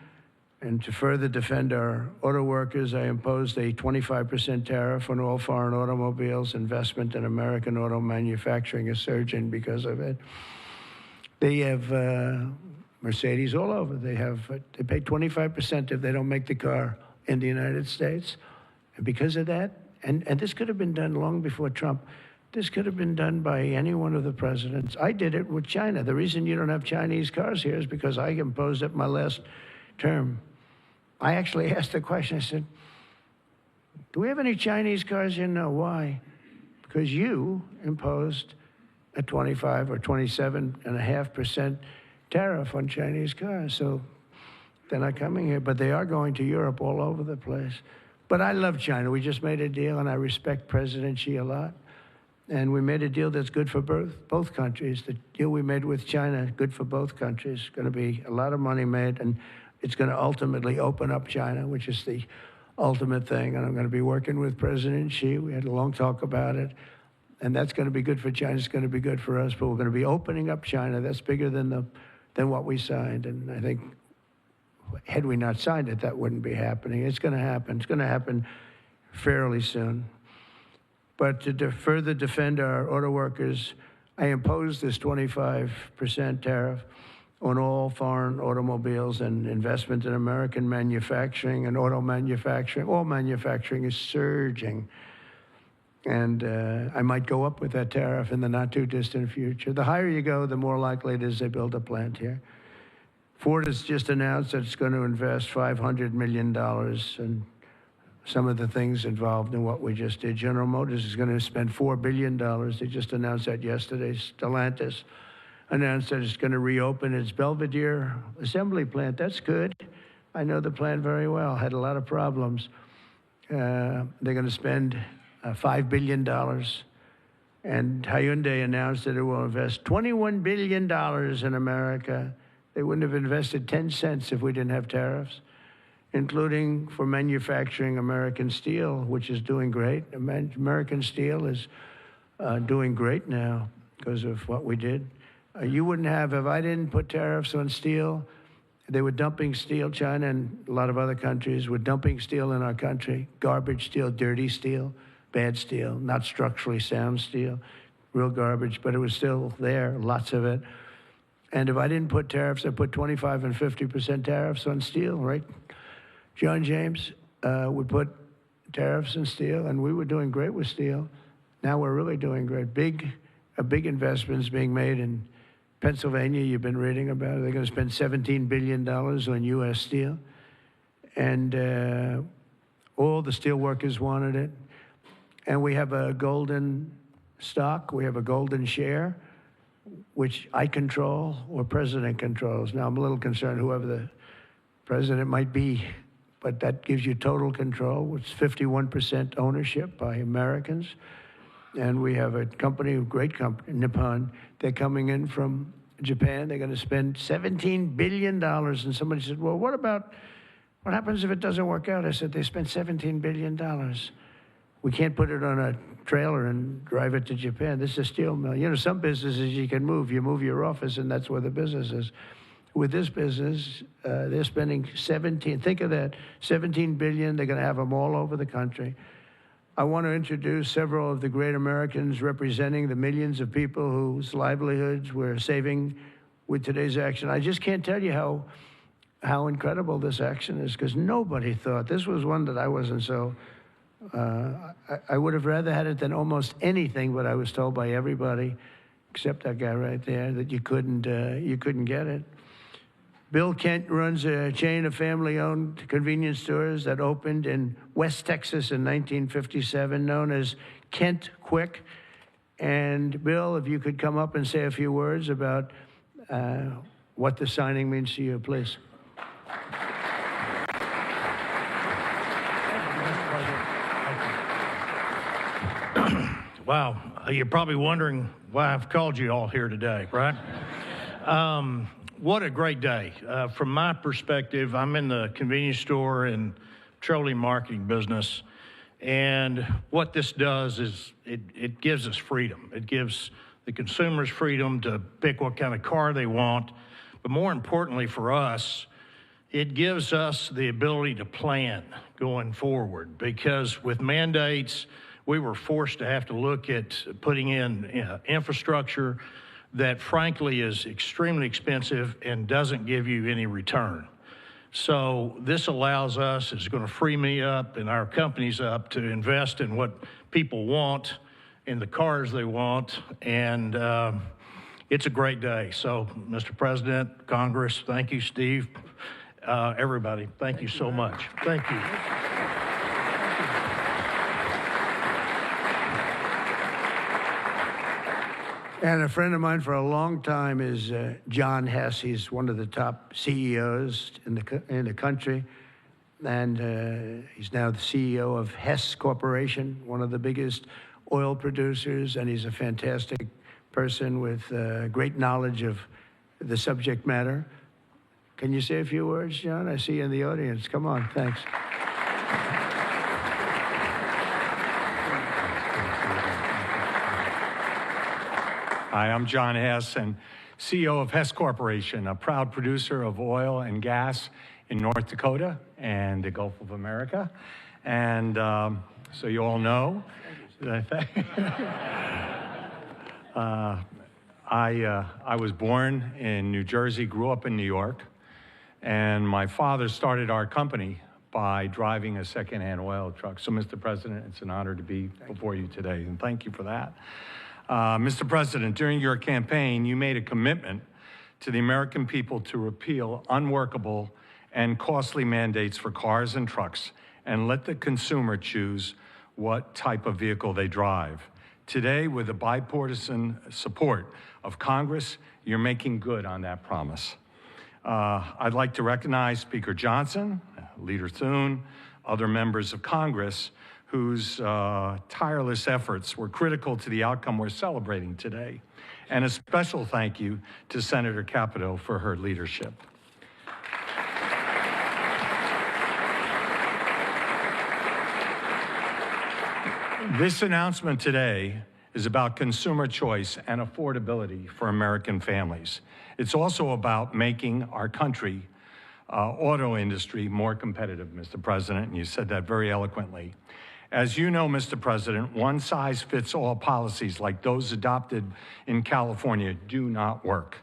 And to further defend our auto workers, I imposed a 25% tariff on all foreign automobiles. Investment in American auto manufacturing is surging because of it. They have Mercedes all over. They pay 25% if they don't make the car in the United States. And because of that, and this could have been done long before Trump. This could have been done by any one of the presidents. I did it with China. The reason you don't have Chinese cars here is because I imposed it my last term. I actually asked the question. I said, do we have any Chinese cars here? No. Why? Because you imposed a 25 or 27.5% tariff on Chinese cars. So they're not coming here, but they are going to Europe all over the place. But I love China. We just made a deal, and I respect President Xi a lot. And we made a deal that's good for both countries. The deal we made with China, good for both countries. Going to be a lot of money made, and it's going to ultimately open up China, which is the ultimate thing. And I'm going to be working with President Xi. We had a long talk about it. And that's going to be good for China. It's going to be good for us. But we're going to be opening up China. That's bigger than what we signed. And I think had we not signed it, that wouldn't be happening. It's going to happen. It's going to happen fairly soon. But to further defend our auto workers, I imposed this 25% tariff on all foreign automobiles and investment in American manufacturing and auto manufacturing. All manufacturing is surging. And I might go up with that tariff in the not-too-distant future. The higher you go, the more likely it is they build a plant here. Ford has just announced that it's going to invest $500 million in some of the things involved in what we just did. General Motors is going to spend $4 billion. They just announced that yesterday. Stellantis announced that it's going to reopen its Belvidere assembly plant. That's good. I know the plant very well. Had a lot of problems. They're going to spend $5 billion. And Hyundai announced that it will invest $21 billion in America. They wouldn't have invested 10 cents if we didn't have tariffs, including for manufacturing American steel, which is doing great. American steel is doing great now because of what we did. You wouldn't have, if I didn't put tariffs on steel, they were dumping steel. China and a lot of other countries were dumping steel in our country. Garbage steel, dirty steel, bad steel, not structurally sound steel, real garbage, but it was still there, lots of it. And if I didn't put tariffs, I put 25 and 50% tariffs on steel, right? John James would put tariffs on steel, and we were doing great with steel. Now we're really doing great. A big investment is being made in Pennsylvania. You've been reading about it. They're going to spend $17 billion on U.S. steel. And all the steel workers wanted it. And we have a golden stock. We have a golden share, which I control or president controls. Now, I'm a little concerned whoever the president might be, but that gives you total control. It's 51% ownership by Americans. And we have a company, a great company, Nippon. They're coming in from Japan. They're going to spend $17 billion. And somebody said, well, what happens if it doesn't work out? I said, they spent $17 billion. We can't put it on a trailer and drive it to Japan. This is a steel mill. You know, some businesses you can move. You move your office, and that's where the business is. With this business, they're spending 17, think of that, 17 billion. They're going to have them all over the country. I want to introduce several of the great Americans representing the millions of people whose livelihoods we're saving with today's action. I just can't tell you how incredible this action is, because nobody thought. This was one that I wasn't so, I would have rather had it than almost anything, but I was told by everybody, except that guy right there, that you couldn't get it. Bill Kent runs a chain of family-owned convenience stores that opened in West Texas in 1957, known as Kent Quick. And Bill, if you could come up and say a few words about what the signing means to you, please. Wow, you're probably wondering why I've called you all here today, right? What a great day. From my perspective, I'm in the convenience store and petroleum marketing business, and what this does is it gives us freedom. It gives the consumers freedom to pick what kind of car they want, but more importantly for us, it gives us the ability to plan going forward, because with mandates, we were forced to have to look at putting in infrastructure that frankly is extremely expensive and doesn't give you any return. So this allows us, it's going to free me up and our companies up to invest in what people want, in the cars they want, and it's a great day. So, Mr. President, Congress, thank you, Steve, everybody, thank you so much. Thank you. And a friend of mine for a long time is John Hess. He's one of the top CEOs in the country. And he's now the CEO of Hess Corporation, one of the biggest oil producers. And he's a fantastic person with great knowledge of the subject matter. Can you say a few words, John? I see you in the audience. Come on, thanks. Hi, I'm John Hess, and CEO of Hess Corporation, a proud producer of oil and gas in North Dakota and the Gulf of America. And so you all know, I was born in New Jersey, grew up in New York, and my father started our company by driving a secondhand oil truck. So, Mr. President, it's an honor to be before you today, and thank you for that. Mr. President, during your campaign, you made a commitment to the American people to repeal unworkable and costly mandates for cars and trucks and let the consumer choose what type of vehicle they drive. Today, with the bipartisan support of Congress, you're making good on that promise. I'd like to recognize Speaker Johnson, Leader Thune, other members of Congress whose tireless efforts were critical to the outcome we're celebrating today. And a special thank you to Senator Capito for her leadership. This announcement today is about consumer choice and affordability for American families. It's also about making our country auto industry more competitive, Mr. President, and you said that very eloquently. As you know, Mr. President, one-size-fits-all policies like those adopted in California do not work.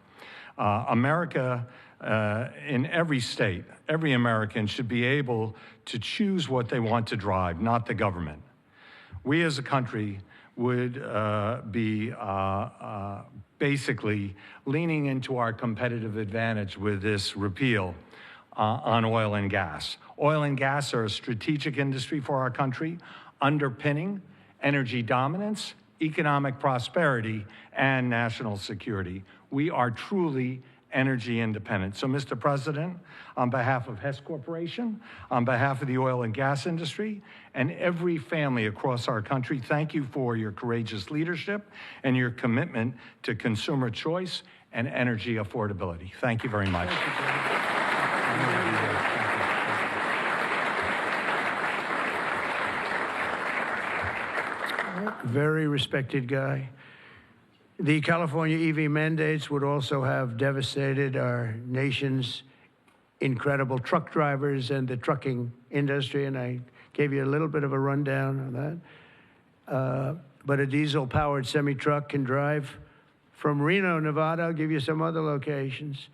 America, in every state, every American should be able to choose what they want to drive, not the government. We as a country would be basically leaning into our competitive advantage with this repeal on oil and gas. Oil and gas are a strategic industry for our country, underpinning energy dominance, economic prosperity, and national security. We are truly energy independent. So, Mr. President, on behalf of Hess Corporation, on behalf of the oil and gas industry, and every family across our country, thank you for your courageous leadership and your commitment to consumer choice and energy affordability. Thank you very much. very respected guy. The California EV mandates would also have devastated our nation's incredible truck drivers and the trucking industry, and I gave you a little bit of a rundown on that. But a diesel-powered semi-truck can drive from Reno, Nevada. I'll give you some other locations.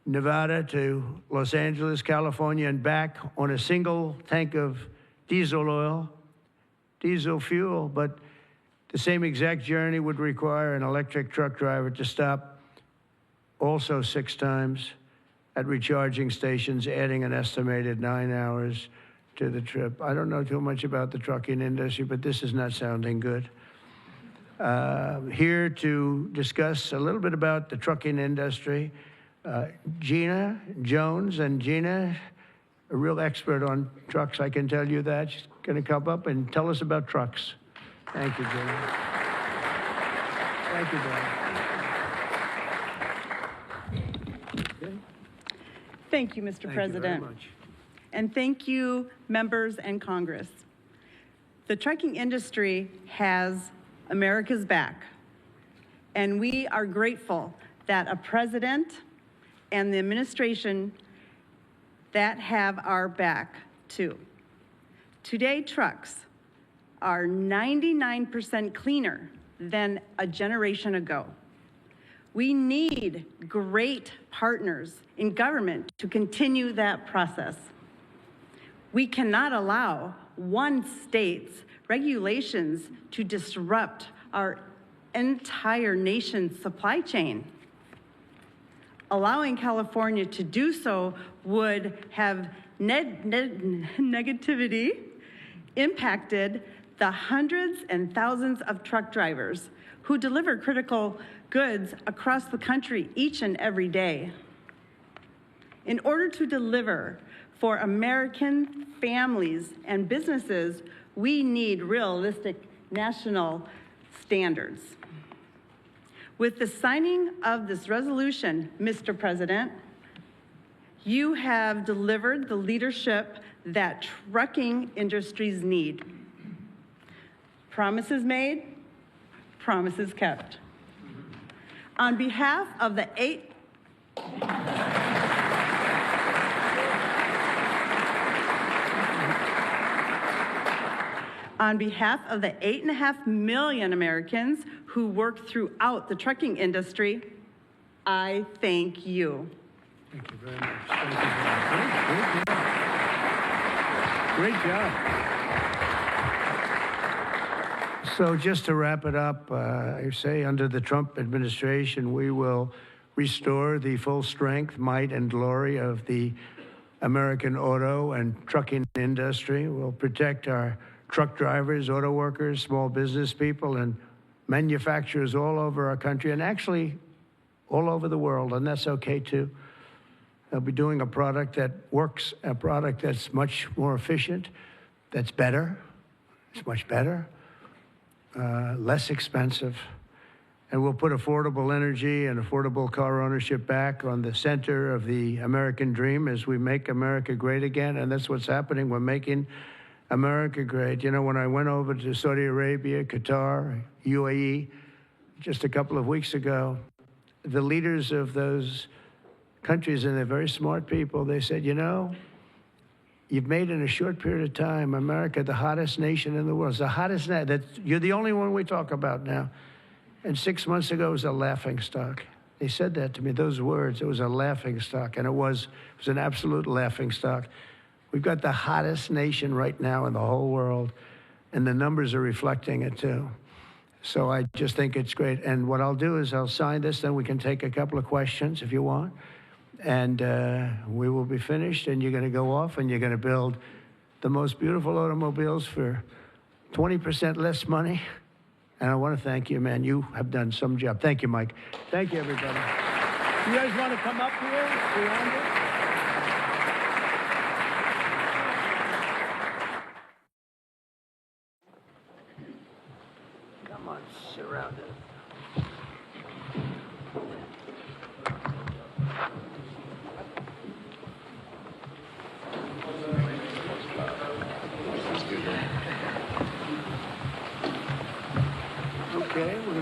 Nevada to Los Angeles, California, and back on a single tank of diesel oil, diesel fuel. But the same exact journey would require an electric truck driver to stop also 6 times at recharging stations, adding an estimated 9 hours to the trip. I don't know too much about the trucking industry, but this is not sounding good. Here to discuss a little bit about the trucking industry, Gina Jones. And Gina, a real expert on trucks, I can tell you that. She's going to come up and tell us about trucks. Thank you, Gina. Thank you, Dan. Thank you, Mr. President. Thank you very much. And thank you, members and Congress. The trucking industry has America's back, and we are grateful that a president and the administration that have our back too. Today, trucks are 99% cleaner than a generation ago. We need great partners in government to continue that process. We cannot allow one state's regulations to disrupt our entire nation's supply chain. Allowing California to do so would have negativity impacted the hundreds and thousands of truck drivers who deliver critical goods across the country each and every day. In order to deliver for American families and businesses, we need realistic national standards. With the signing of this resolution, Mr. President, you have delivered the leadership that trucking industries need. Promises made, promises kept. On behalf of the On behalf of the 8.5 million Americans who work throughout the trucking industry, I thank you. Thank you very much. Thank you very much. Great job. So just to wrap it up, I say under the Trump administration, we will restore the full strength, might, and glory of the American auto and trucking industry. We'll protect our truck drivers, auto workers, small business people, and manufacturers all over our country, and actually all over the world, and that's okay too. They'll be doing a product that works, a product that's much more efficient, that's better, it's much better, less expensive, and we'll put affordable energy and affordable car ownership back on the center of the American dream as we make America great again, and that's what's happening. We're making America great. You know, when I went over to Saudi Arabia, Qatar, UAE, just a couple of weeks ago, the leaders of those countries, and they're very smart people, they said, you know, you've made in a short period of time America the hottest nation in the world. It's the hottest, you're the only one we talk about now. And 6 months ago, it was a laughingstock. They said that to me, those words, it was a laughingstock, and it was an absolute laughingstock. We've got the hottest nation right now in the whole world, and the numbers are reflecting it too. So I just think it's great. And what I'll do is I'll sign this, then we can take a couple of questions if you want. And we will be finished, and you're going to go off and you're going to build the most beautiful automobiles for 20% less money. And I want to thank you, man. You have done some job. Thank you, Mike. Thank you, everybody. You guys want to come up here? Beyond it? Come on, surround it.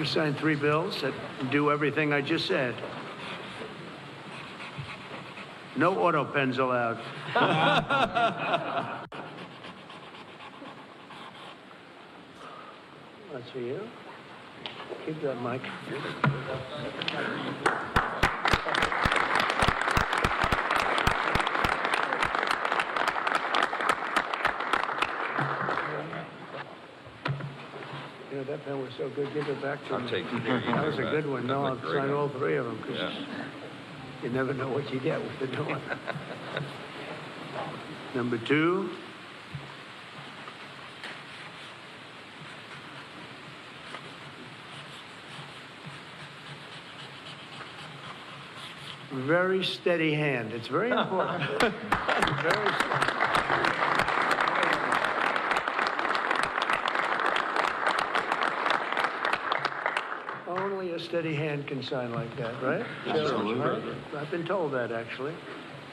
going to sign 3 bills that do everything I just said. No auto pens allowed. That's for you. Keep that mic. You know, that pen was so good. Give it back to me. I'll take it. There you That go. was a good one. No, I'll Great. sign all 3 of them because Yeah. you never know what you get with the new one. Number 2. Very steady hand. It's very important. Very steady. Only a steady hand can sign like that, right? Absolutely. Right? I've been told that, actually.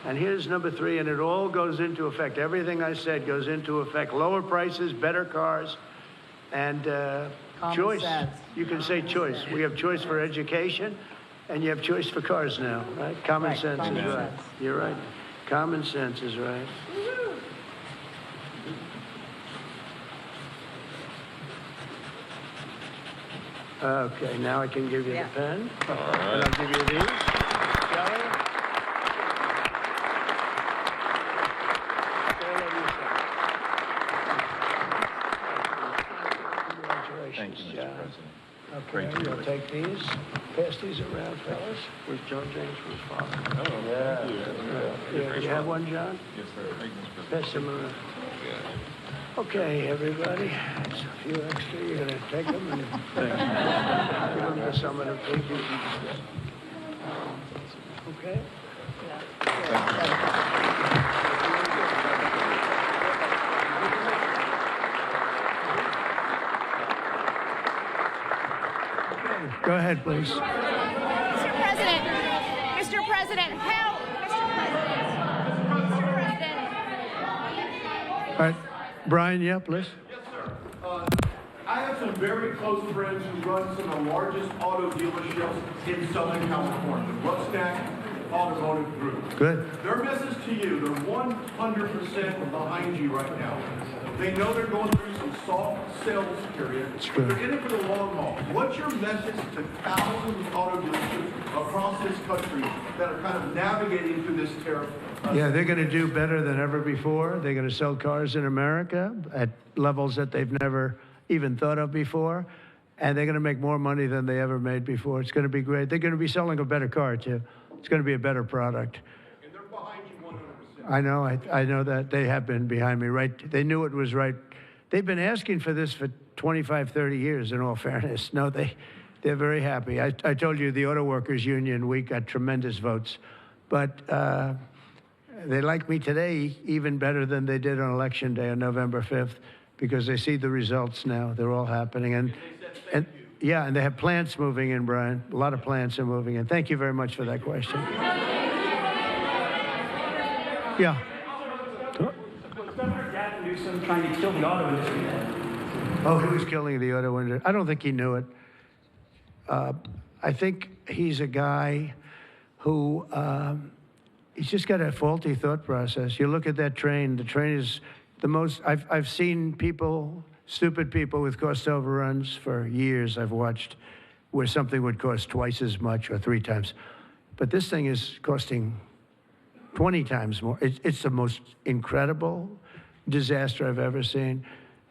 And here's number 3, and it all goes into effect. Everything I said goes into effect. Lower prices, better cars, and choice. sense. You can say choice. We have choice for education, and you have choice for cars now, right? Common Right, sense common is right. sense. You're right. Common sense is right. Okay, now I can give you Yeah. the pen. All And right. I'll give you these. Shelley? Congratulations, Thank you, Mr. John. President. Okay, you'll take these. Pass these around, fellas. Where's John James from his father? Oh, thank you. Yeah, you have one, John? Yes, sir. Thank you, Mr. President. Pass them around. Okay, everybody, it's a few extra. You're gonna take them and give them to some of the people. Okay? Go ahead, please. Mr. President, Mr. President, how, Mr. President, All right, Brian, yeah, please. I have some very close friends who run some of the largest auto dealerships in Southern California, Rustack Automotive Group. Good. Their message to you, they're 100% behind you right now. They know they're going through some soft sales period, It's but true. they're in it for the long haul. What's your message to thousands of auto dealerships across this country that are kind of navigating through this tariff? Yeah, they're going to do better than ever before. They're going to sell cars in America at levels that they've never even thought of before. And they're going to make more money than they ever made before. It's going to be great. They're going to be selling a better car, too. It's going to be a better product. And they're behind you 100%. I know. I know that. They have been behind me, right? They knew it was right. They've been asking for this for 25, 30 years, in all fairness. No, they're very happy. I told you the Auto Workers Union, we got tremendous votes. But they like me today even better than they did on Election Day on November 5th because they see the results now. They're all happening. And yeah, and they have plants moving in, Brian. A lot of plants are moving in. Thank you very much for that question. Yeah. Governor Gavin Newsom trying to kill the auto industry. Oh, he was killing the auto industry. I don't think he knew it. I think he's a guy who he's just got a faulty thought process. You look at that train. The train is the most. I've seen people, stupid people with cost overruns for years. I've watched where something would cost twice as much or 3 times, but this thing is costing 20 times more. It's the most incredible disaster I've ever seen.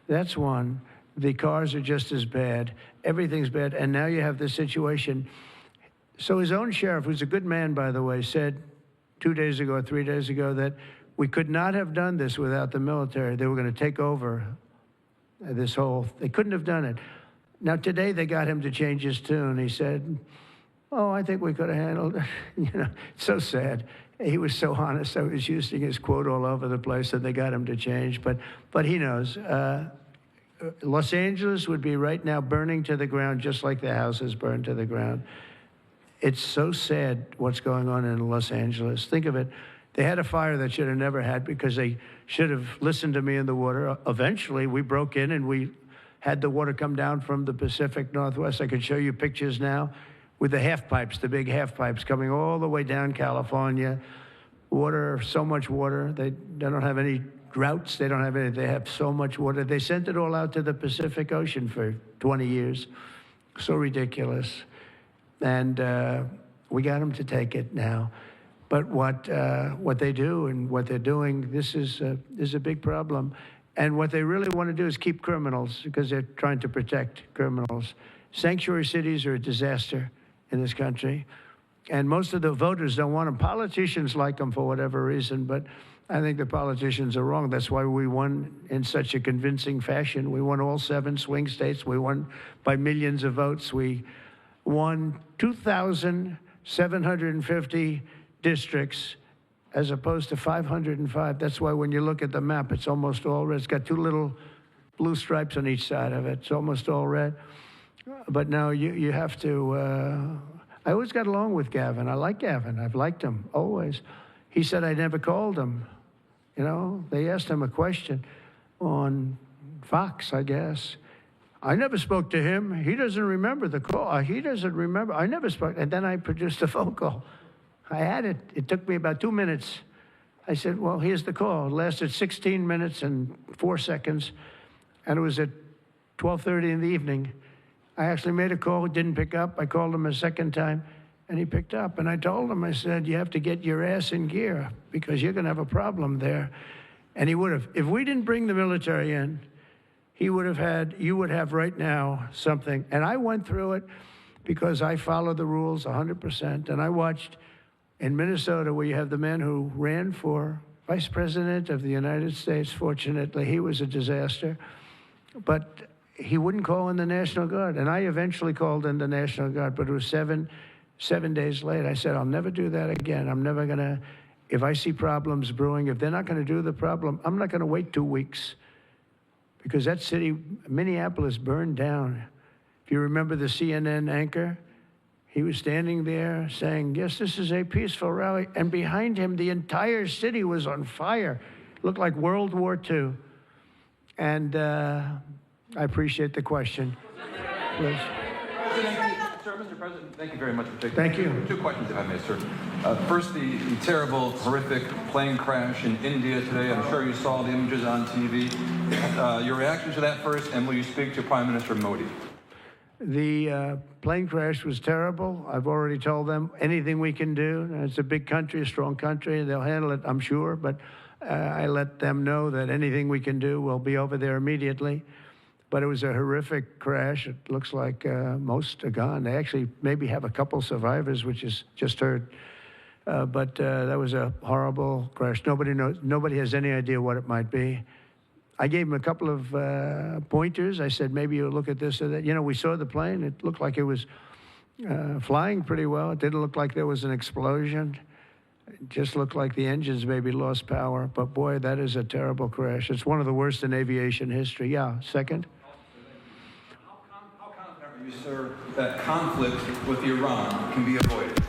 That's one. The cars are just as bad. Everything's bad. And now you have this situation. So his own sheriff, who's a good man, by the way, said 2 days ago or 3 days ago that we could not have done this without the military. They were going to take over this whole, they couldn't have done it. Now today they got him to change his tune. He said, oh, I think we could have handled it. You know, it's so sad. He was so honest. I was using his quote all over the place, and they got him to change. But he knows. Los Angeles would be right now burning to the ground, just like the houses burned to the ground. It's so sad what's going on in Los Angeles. Think of it. They had a fire that should have never had because they should have listened to me in the water. Eventually, we broke in and we had the water come down from the Pacific Northwest. I could show you pictures now with the half pipes, the big half pipes coming all the way down California. Water, so much water. They don't have any droughts. They don't have any. They have so much water. They sent it all out to the Pacific Ocean for 20 years. So ridiculous. And we got them to take it now. But what they do and what they're doing, this is a big problem. And what they really want to do is keep criminals because they're trying to protect criminals. Sanctuary cities are a disaster in this country. And most of the voters don't want them. Politicians like them for whatever reason, but I think the politicians are wrong. That's why we won in such a convincing fashion. We won all 7 swing states. We won by millions of votes. We won 2,750 districts as opposed to 505. That's why when you look at the map, it's almost all red. It's got 2 little blue stripes on each side of it. It's almost all red. But now you have to... I always got along with Gavin. I like Gavin. I've liked him, always. He said I never called him. You know, they asked him a question on Fox, I guess. I never spoke to him. He doesn't remember the call. He doesn't remember. I never spoke. And then I produced a phone call. I had it. It took me about 2 minutes. I said, well, here's the call. It lasted 16 minutes and 4 seconds. And it was at 12:30 in the evening. I actually made a call, didn't pick up. I called him a second time, and he picked up. And I told him, I said, you have to get your ass in gear because you're going to have a problem there. And he would have. If we didn't bring the military in, he would have had, you would have right now something. And I went through it because I follow the rules 100%. And I watched in Minnesota where you have the man who ran for vice president of the United States. Fortunately, he was a disaster. But he wouldn't call in the National Guard. And I eventually called in the National Guard, but it was seven days late. I said, I'll never do that again. I'm never going to, if I see problems brewing, if they're not going to do the problem, I'm not going to wait 2 weeks. Because that city, Minneapolis, burned down. If you remember the CNN anchor, he was standing there saying, yes, this is a peaceful rally. And behind him, the entire city was on fire. It looked like World War II. And I appreciate the question. Please. Mr. President, thank you very much for taking. Thank you. 2 questions, if I may, sir. First, the terrible, horrific plane crash in India today. I'm sure you saw the images on TV. Your reaction to that first, and will you speak to Prime Minister Modi? The plane crash was terrible. I've already told them anything we can do. It's a big country, a strong country. They'll handle it, I'm sure. But I let them know that anything we can do, we'll be over there immediately. But it was a horrific crash. It looks like most are gone. They actually maybe have a couple survivors, which is just heard. But that was a horrible crash. Nobody knows. Nobody has any idea what it might be. I gave him a couple of pointers. I said, maybe you'll look at this or that. You know, we saw the plane. It looked like it was flying pretty well. It didn't look like there was an explosion. It just looked like the engines maybe lost power. But boy, that is a terrible crash. It's one of the worst in aviation history. Yeah, second. How confident are you, sir, that conflict with Iran can be avoided?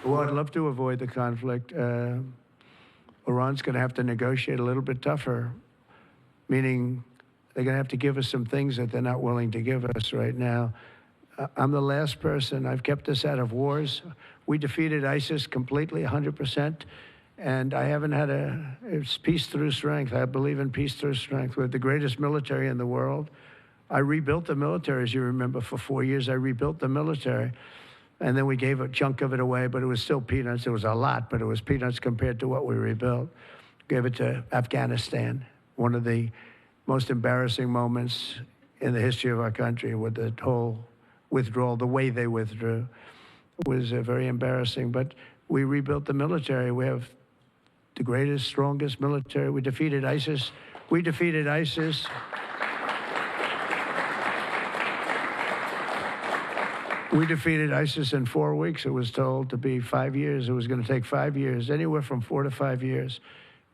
Well, I'd love to avoid the conflict. Iran's going to have to negotiate a little bit tougher, meaning they're going to have to give us some things that they're not willing to give us right now. I'm the last person. I've kept us out of wars. We defeated ISIS completely, 100%. And I haven't had it's peace through strength. I believe in peace through strength. We're the greatest military in the world. I rebuilt the military, as you remember, for 4 years. I rebuilt the military. And then we gave a chunk of it away, but it was still peanuts. It was a lot, but it was peanuts compared to what we rebuilt. Gave it to Afghanistan, one of the most embarrassing moments in the history of our country with the whole withdrawal, the way they withdrew was very embarrassing. But we rebuilt the military. We have the greatest, strongest military. We defeated ISIS. We defeated ISIS. We defeated ISIS in 4 weeks. It was told to be 5 years. It was going to take 5 years, anywhere from 4 to 5 years.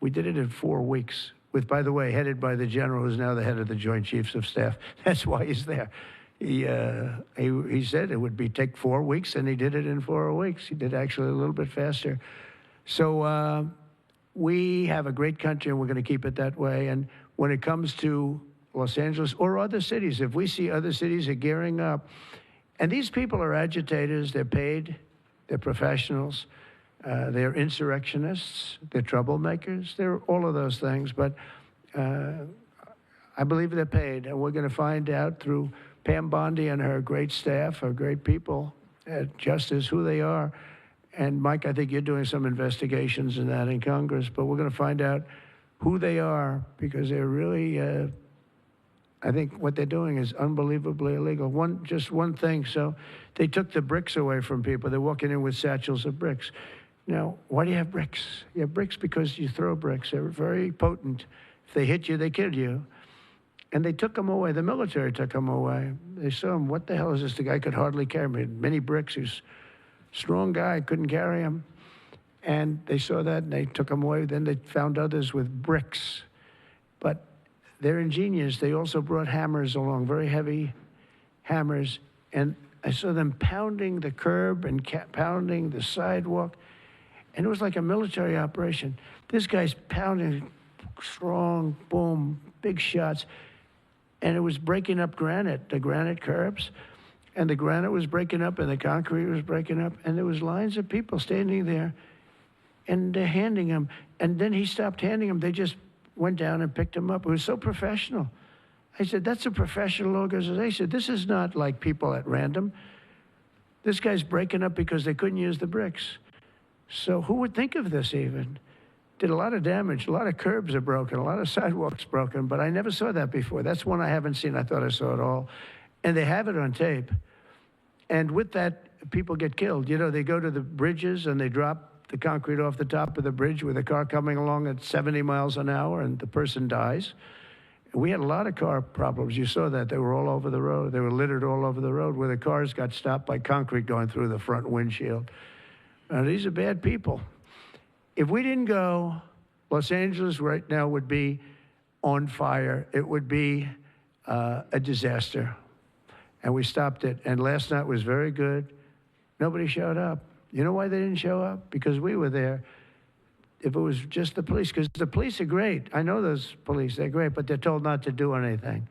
We did it in 4 weeks, with, by the way, headed by the general who's now the head of the Joint Chiefs of Staff. That's why he's there. He said it would take 4 weeks, and he did it in 4 weeks. He did actually a little bit faster. So we have a great country, and we're going to keep it that way. And when it comes to Los Angeles or other cities, if we see other cities are gearing up, and these people are agitators, they're paid, they're professionals, they're insurrectionists, they're troublemakers, they're all of those things, but I believe they're paid, and we're going to find out through Pam Bondi and her great staff, her great people at Justice, who they are. And Mike, I think you're doing some investigations in that in Congress, but we're going to find out who they are, because they're really, I think what they're doing is unbelievably illegal. Just one thing, so they took the bricks away from people. They're walking in with satchels of bricks. Now, why do you have bricks? You have bricks because you throw bricks. They're very potent. If they hit you, they kill you. And they took them away. The military took them away. They saw him, what the hell is this? The guy could hardly carry me. Many bricks. He's a strong guy, couldn't carry him. And they saw that, and they took him away. Then they found others with bricks. But they're ingenious. They also brought hammers along, very heavy hammers. And I saw them pounding the curb and pounding the sidewalk. And it was like a military operation. This guy's pounding strong, boom, big shots. And it was breaking up granite, the granite curbs. And the granite was breaking up, and the concrete was breaking up. And there was lines of people standing there, and they're handing him. And then he stopped handing them. They just went down and picked him up. It was so professional. I said, that's a professional organization. This is not like people at random. This guy's breaking up because they couldn't use the bricks. So who would think of this even? Did a lot of damage. A lot of curbs are broken. A lot of sidewalks broken. But I never saw that before. That's one I haven't seen. I thought I saw it all. And they have it on tape. And with that, people get killed. You know, they go to the bridges and they drop the concrete off the top of the bridge with a car coming along at 70 miles an hour, and the person dies. We had a lot of car problems. You saw that. They were all over the road. They were littered all over the road where the cars got stopped by concrete going through the front windshield. These are bad people. If we didn't go, Los Angeles right now would be on fire. It would be a disaster. And we stopped it. And last night was very good. Nobody showed up. You know why they didn't show up? Because we were there. If it was just the police, because the police are great. I know those police, they're great, but they're told not to do anything.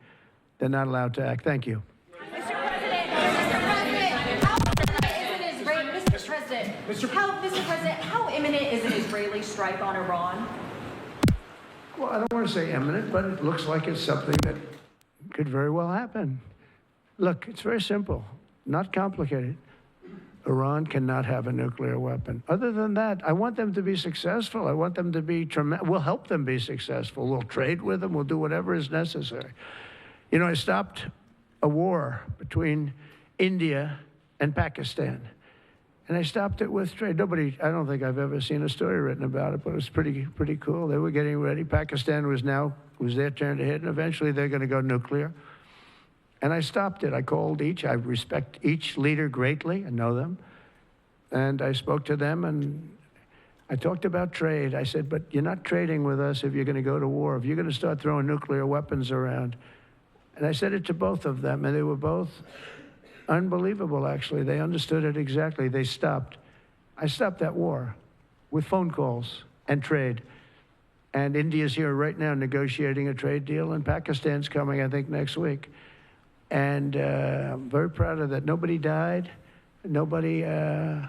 They're not allowed to act. Thank you. Mr. President, how imminent is an Israeli strike on Iran? Well, I don't want to say imminent, but it looks like it's something that could very well happen. Look, it's very simple, not complicated. Iran cannot have a nuclear weapon. Other than that, I want them to be successful. I want them to be tremendous. We'll help them be successful. We'll trade with them. We'll do whatever is necessary. You know, I stopped a war between India and Pakistan. And I stopped it with trade. I don't think I've ever seen a story written about it, but it was pretty cool. They were getting ready. Pakistan was their turn to hit, and eventually they're going to go nuclear. And I stopped it. I called each. I respect each leader greatly. I know them. And I spoke to them, and I talked about trade. I said, but you're not trading with us if you're going to go to war, if you're going to start throwing nuclear weapons around. And I said it to both of them, and they were both unbelievable, actually. They understood it exactly. They stopped. I stopped that war with phone calls and trade. And India's here right now negotiating a trade deal, and Pakistan's coming, I think, next week. And I'm very proud of that. Nobody died. Nobody, the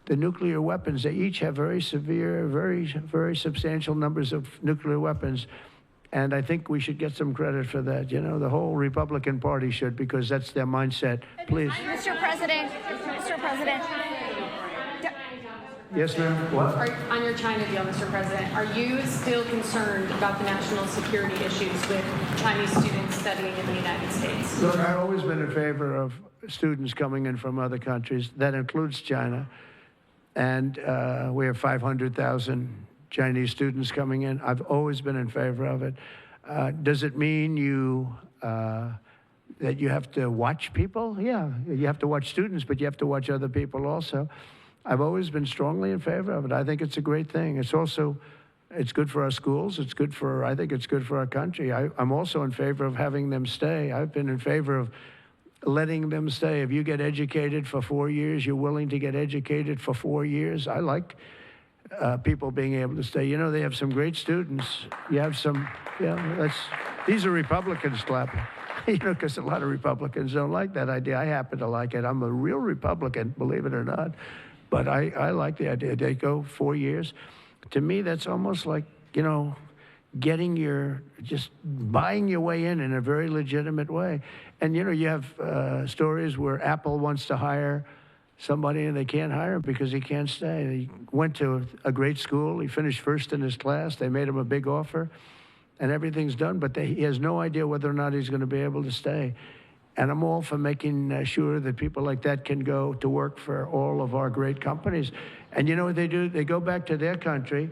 nuclear weapons, they each have very severe, very substantial numbers of nuclear weapons. And I think we should get some credit for that. You know, the whole Republican Party should, because that's their mindset. Please. Mr. President. Yes, ma'am. What? On your China deal, Mr. President, are you still concerned about the national security issues with Chinese students studying in the United States? Look, I've always been in favor of students coming in from other countries. That includes China. And we have 500,000 Chinese students coming in. I've always been in favor of it. Does it mean that you have to watch people? Yeah, you have to watch students, but you have to watch other people also. I've always been strongly in favor of it. I think it's a great thing. It's good for our schools. I think it's good for our country. I'm also in favor of having them stay. I've been in favor of letting them stay. If you get educated for 4 years, you're willing to get educated for 4 years. I like people being able to stay. You know, they have some great students. You have some, These are Republicans clapping. Because a lot of Republicans don't like that idea. I happen to like it. I'm a real Republican, believe it or not. But I like the idea. They go 4 years. To me, that's almost like, just buying your way in a very legitimate way. And, you have stories where Apple wants to hire somebody and they can't hire him because he can't stay. He went to a great school. He finished first in his class. They made him a big offer. And everything's done, but he has no idea whether or not he's going to be able to stay. And I'm all for making sure that people like that can go to work for all of our great companies. And you know what they do? They go back to their country,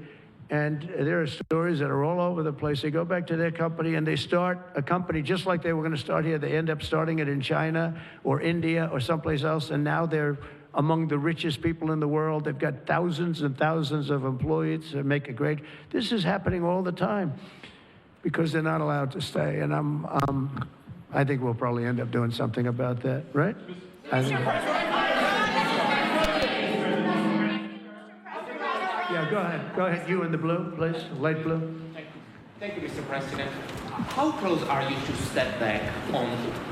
and there are stories that are all over the place. They go back to their company, and they start a company just like they were going to start here. They end up starting it in China or India or someplace else, and now they're among the richest people in the world. They've got thousands and thousands of employees that make it great. This is happening all the time, because they're not allowed to stay. And I think we'll probably end up doing something about that, right? Yeah, go ahead. Go ahead. You in the blue, please. Light blue. Thank you, Mr. President. How close are you to step back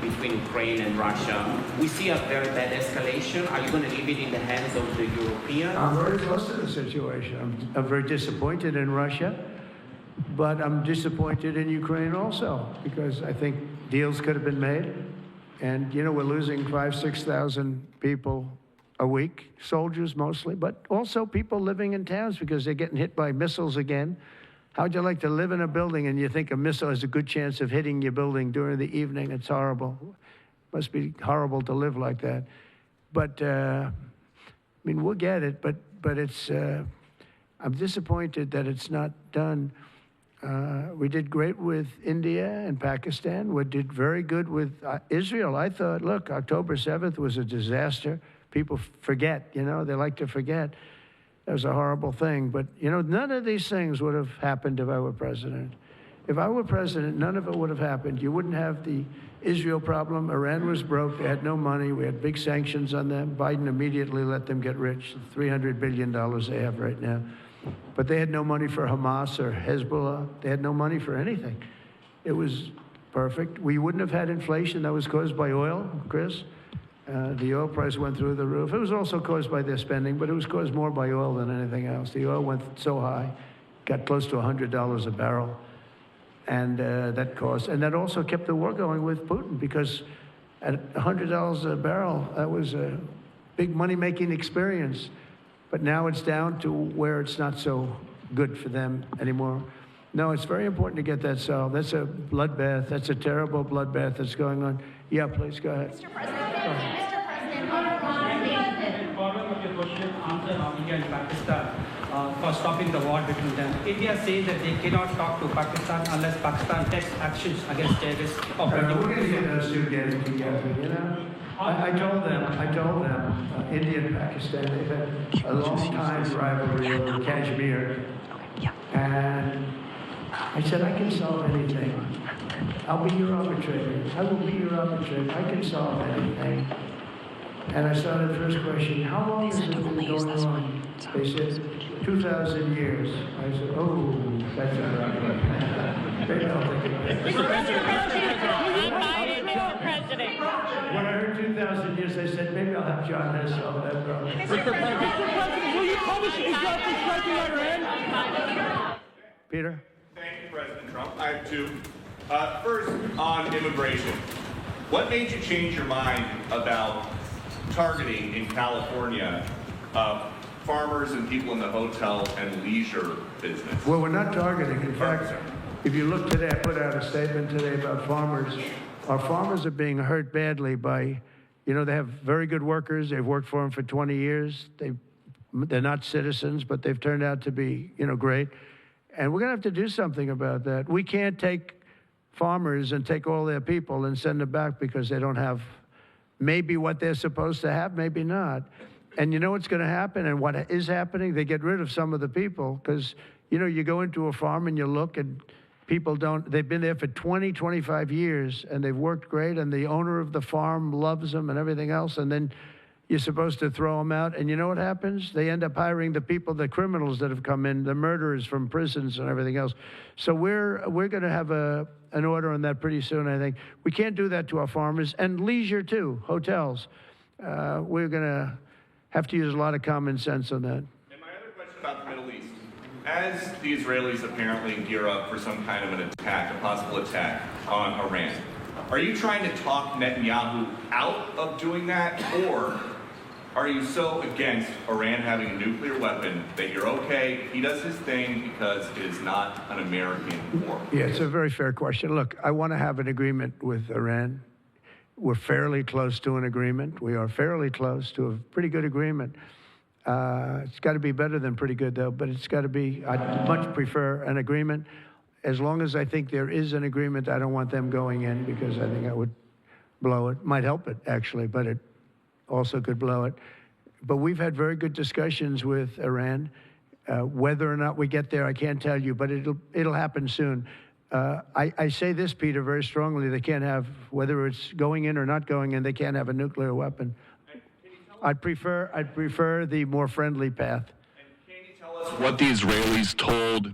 between Ukraine and Russia? We see a very bad escalation. Are you going to leave it in the hands of the Europeans? I'm very close to the situation. I'm very disappointed in Russia. But I'm disappointed in Ukraine also, because I think deals could have been made. And, we're losing 5,000, 6,000 people a week, soldiers mostly, but also people living in towns because they're getting hit by missiles again. How'd you like to live in a building and you think a missile has a good chance of hitting your building during the evening? It's horrible. Must be horrible to live like that. But, we'll get it, but it's, I'm disappointed that it's not done. We did great with India and Pakistan. We did very good with Israel. I thought, look, October 7th was a disaster. People forget, they like to forget. That was a horrible thing. But, none of these things would have happened if I were president. If I were president, none of it would have happened. You wouldn't have the Israel problem. Iran was broke. They had no money. We had big sanctions on them. Biden immediately let them get rich, $300 billion they have right now. But they had no money for Hamas or Hezbollah. They had no money for anything. It was perfect. We wouldn't have had inflation that was caused by oil, Chris. The oil price went through the roof. It was also caused by their spending, but it was caused more by oil than anything else. The oil went so high, got close to $100 a barrel. And that also kept the war going with Putin, because at $100 a barrel, that was a big money-making experience. But now it's down to where it's not so good for them anymore. No, it's very important to get that solved. That's a bloodbath. That's a terrible bloodbath that's going on. Yeah, please, go ahead. Mr. President, Mr. Following up your question, answer on India and Pakistan for stopping the war between them. India says that they cannot talk to Pakistan unless Pakistan takes actions against terrorists. We're going to get those two getting together, I told them, India and Pakistan, they've had a long time rivalry over Kashmir. And I said, I can solve anything. I'll be your arbitrator. I will be your arbitrator. I can solve anything. And I started the first question, how long has it been going on? They said, 2,000 years. I said, oh, that's all right. Maybe I'll take it. Mr. President. When I heard 2,000 years, I said, maybe I'll have John Hess solve that problem. Mr. President, will you publish a striking letter in? Peter? Thank you, President Trump. I have two. First, on immigration. What made you change your mind about targeting in California farmers and people in the hotel and leisure business? Well, we're not targeting. In fact, if you look today, I put out a statement today about farmers. Our farmers are being hurt badly by, they have very good workers. They've worked for them for 20 years. They're not citizens, but they've turned out to be, great. And we're going to have to do something about that. We can't take farmers and take all their people and send them back because they don't have maybe what they're supposed to have, maybe not. And you know what's going to happen and what is happening? They get rid of some of the people because, you go into a farm and you look and people they've been there for 20, 25 years and they've worked great and the owner of the farm loves them and everything else. And then You're supposed to throw them out, and you know what happens? They end up hiring the people, the criminals that have come in, the murderers from prisons and everything else. So we're going to have an order on that pretty soon, I think. We can't do that to our farmers, and leisure too, hotels. We're going to have to use a lot of common sense on that. And my other question about the Middle East. As the Israelis apparently gear up for some kind of an attack, a possible attack on Iran, are you trying to talk Netanyahu out of doing that, or are you so against Iran having a nuclear weapon that you're okay, he does his thing because it is not an American war? Yeah, it's a very fair question. Look, I want to have an agreement with Iran. We're fairly close to an agreement. We are fairly close to a pretty good agreement. It's got to be better than pretty good, though, but it's got to be, I'd much prefer an agreement. As long as I think there is an agreement, I don't want them going in because I think I would blow it. Might help it, actually, but it also could blow it. But we've had very good discussions with Iran. Whether or not we get there, I can't tell you, but it'll happen soon. I say this, Peter, very strongly. They can't have, whether it's going in or not going in, they can't have a nuclear weapon. I'd prefer the more friendly path. And can you tell us what the Israelis told you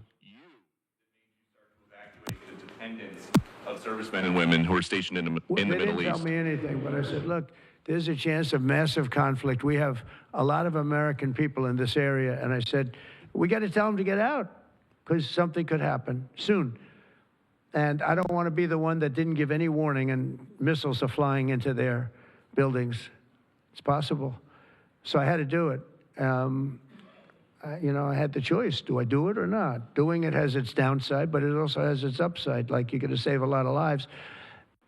that made you start to evacuate the dependents of servicemen and women who are stationed in the Middle East? They didn't tell me anything, but I said, look, there's a chance of massive conflict. We have a lot of American people in this area, and I said, we got to tell them to get out because something could happen soon. And I don't want to be the one that didn't give any warning and missiles are flying into their buildings. It's possible. So I had to do it. I had the choice. Do I do it or not? Doing it has its downside, but it also has its upside. Like you're going to save a lot of lives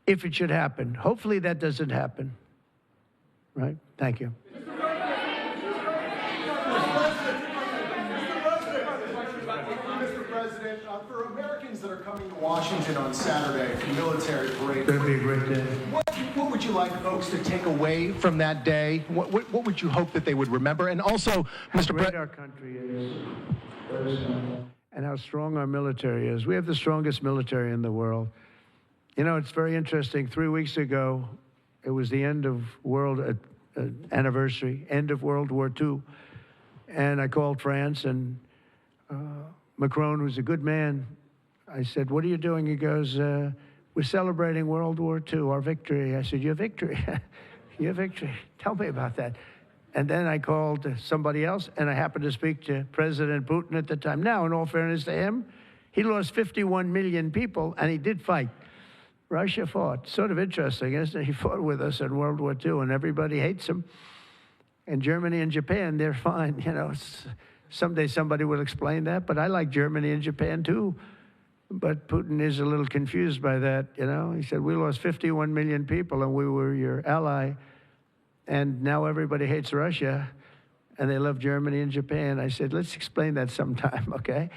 if it should happen. Hopefully that doesn't happen. Right? Thank you. Mr. President, for Americans that are coming to Washington on Saturday for military parade, It's going to be a great day. what would you like folks to take away from that day? What would you hope that they would remember? And also, Mr. How great President, our country is, and how strong our military is. We have the strongest military in the world. You know, it's very interesting. 3 weeks ago, it was the end of anniversary, end of World War II. And I called France, and Macron, who's a good man, I said, what are you doing? He goes, we're celebrating World War II, our victory. I said, your victory? Your victory. Tell me about that. And then I called somebody else, and I happened to speak to President Putin at the time. Now, in all fairness to him, he lost 51 million people, and he did fight. Russia fought. Sort of interesting, isn't it? He fought with us in World War II, and everybody hates him. And Germany and Japan, they're fine. You know, someday somebody will explain that, but I like Germany and Japan too. But Putin is a little confused by that, you know. He said, we lost 51 million people, and we were your ally, and now everybody hates Russia, and they love Germany and Japan. I said, let's explain that sometime, okay?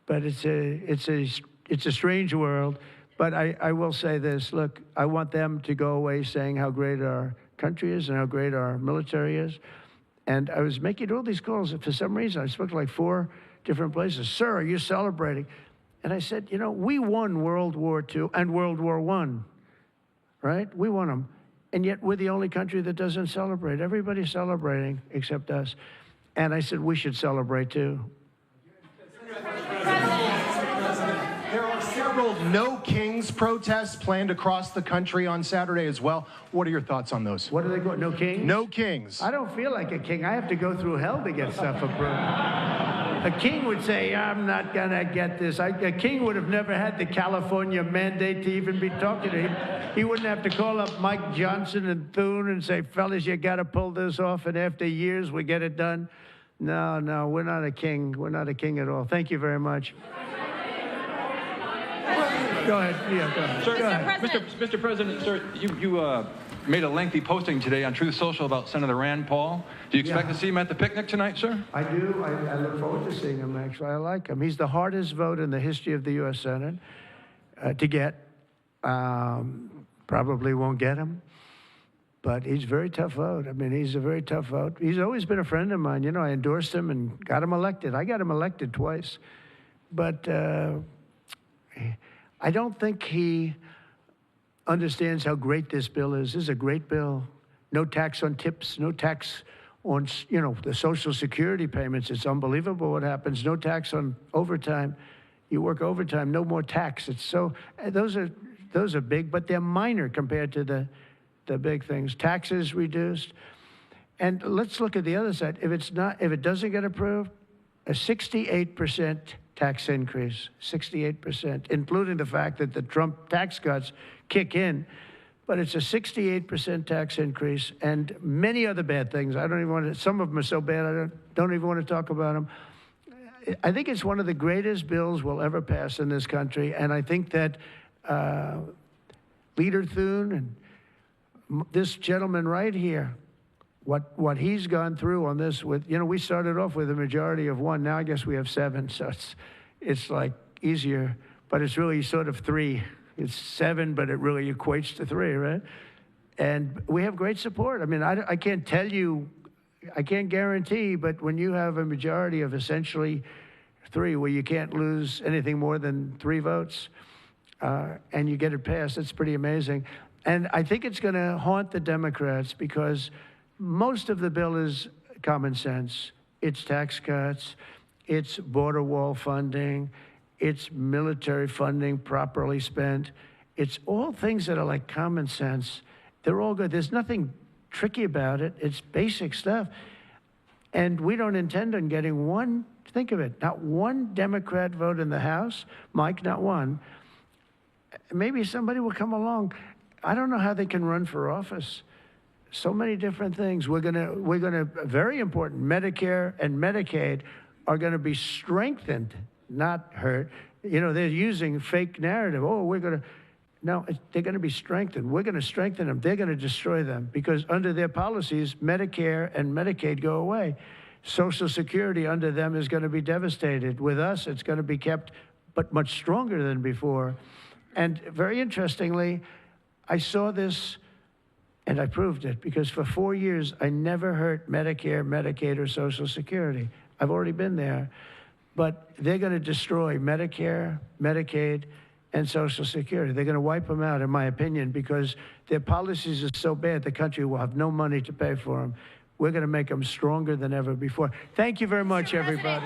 But it's a strange world. But I will say this, look, I want them to go away saying how great our country is and how great our military is. And I was making all these calls. For some reason, I spoke to like 4 different places. Sir, are you celebrating? And I said, you know, we won World War II and World War I, right? We won them. And yet we're the only country that doesn't celebrate. Everybody's celebrating except us. And I said, we should celebrate too. there are several No Kings protests planned across the country on Saturday as well. What are your thoughts on those? What do they call it? No kings? No Kings. I don't feel like a king. I have to go through hell to get stuff approved. A king would say, I'm not going to get this. A king would have never had the California mandate to even be talking to him. He wouldn't have to call up Mike Johnson and Thune and say, fellas, you got to pull this off, and after years we get it done. No, we're not a king. We're not a king at all. Thank you very much. Go ahead. Yeah, go ahead. Sir, Go ahead. Mr. President, sir, you made a lengthy posting today on Truth Social about Senator Rand Paul. Do you expect to see him at the picnic tonight, sir? I do. I look forward to seeing him, actually. I like him. He's the hardest vote in the history of the U.S. Senate to get. Probably won't get him. But he's a very tough vote. I mean, he's a very tough vote. He's always been a friend of mine. You know, I endorsed him and got him elected. I got him elected twice. But I don't think he understands how great this bill is. This is a great bill. no tax on tips, no tax on, the Social Security payments. It's unbelievable what happens. No tax on overtime. You work overtime, no more tax. It's so, those are big, but they're minor compared to the big things. Taxes reduced. And let's look at the other side. If it doesn't get approved, a 68% tax increase, 68%, including the fact that the Trump tax cuts kick in. But it's a 68% tax increase and many other bad things. I don't even want to, some of them are so bad, I don't even want to talk about them. I think it's one of the greatest bills we'll ever pass in this country. And I think that Leader Thune and this gentleman right here, what he's gone through on this with, we started off with a majority of 1. Now I guess we have 7. So it's like easier, but it's really sort of 3. It's 7, but it really equates to 3, right? And we have great support. I mean, I can't tell you, I can't guarantee, but when you have a majority of essentially 3, where you can't lose anything more than 3 votes, and you get it passed, that's pretty amazing. And I think it's going to haunt the Democrats because most of the bill is common sense. It's tax cuts, it's border wall funding, it's military funding properly spent. It's all things that are like common sense. They're all good. There's nothing tricky about it. It's basic stuff. And we don't intend on getting one, think of it, not one Democrat vote in the House. Mike, not one. Maybe somebody will come along. I don't know how they can run for office. So many different things. We're gonna, very important, Medicare and Medicaid are gonna be strengthened, not hurt. They're using fake narrative. Oh, no, they're going to be strengthened. We're going to strengthen them. They're going to destroy them because under their policies, Medicare and Medicaid go away. Social Security under them is going to be devastated. With us, it's going to be kept, but much stronger than before. And very interestingly, I saw this and I proved it because for 4 years, I never hurt Medicare, Medicaid, or Social Security. I've already been there. But they're going to destroy Medicare, Medicaid, and Social Security. They're going to wipe them out, in my opinion, because their policies are so bad, the country will have no money to pay for them. We're going to make them stronger than ever before. Thank you very much, everybody.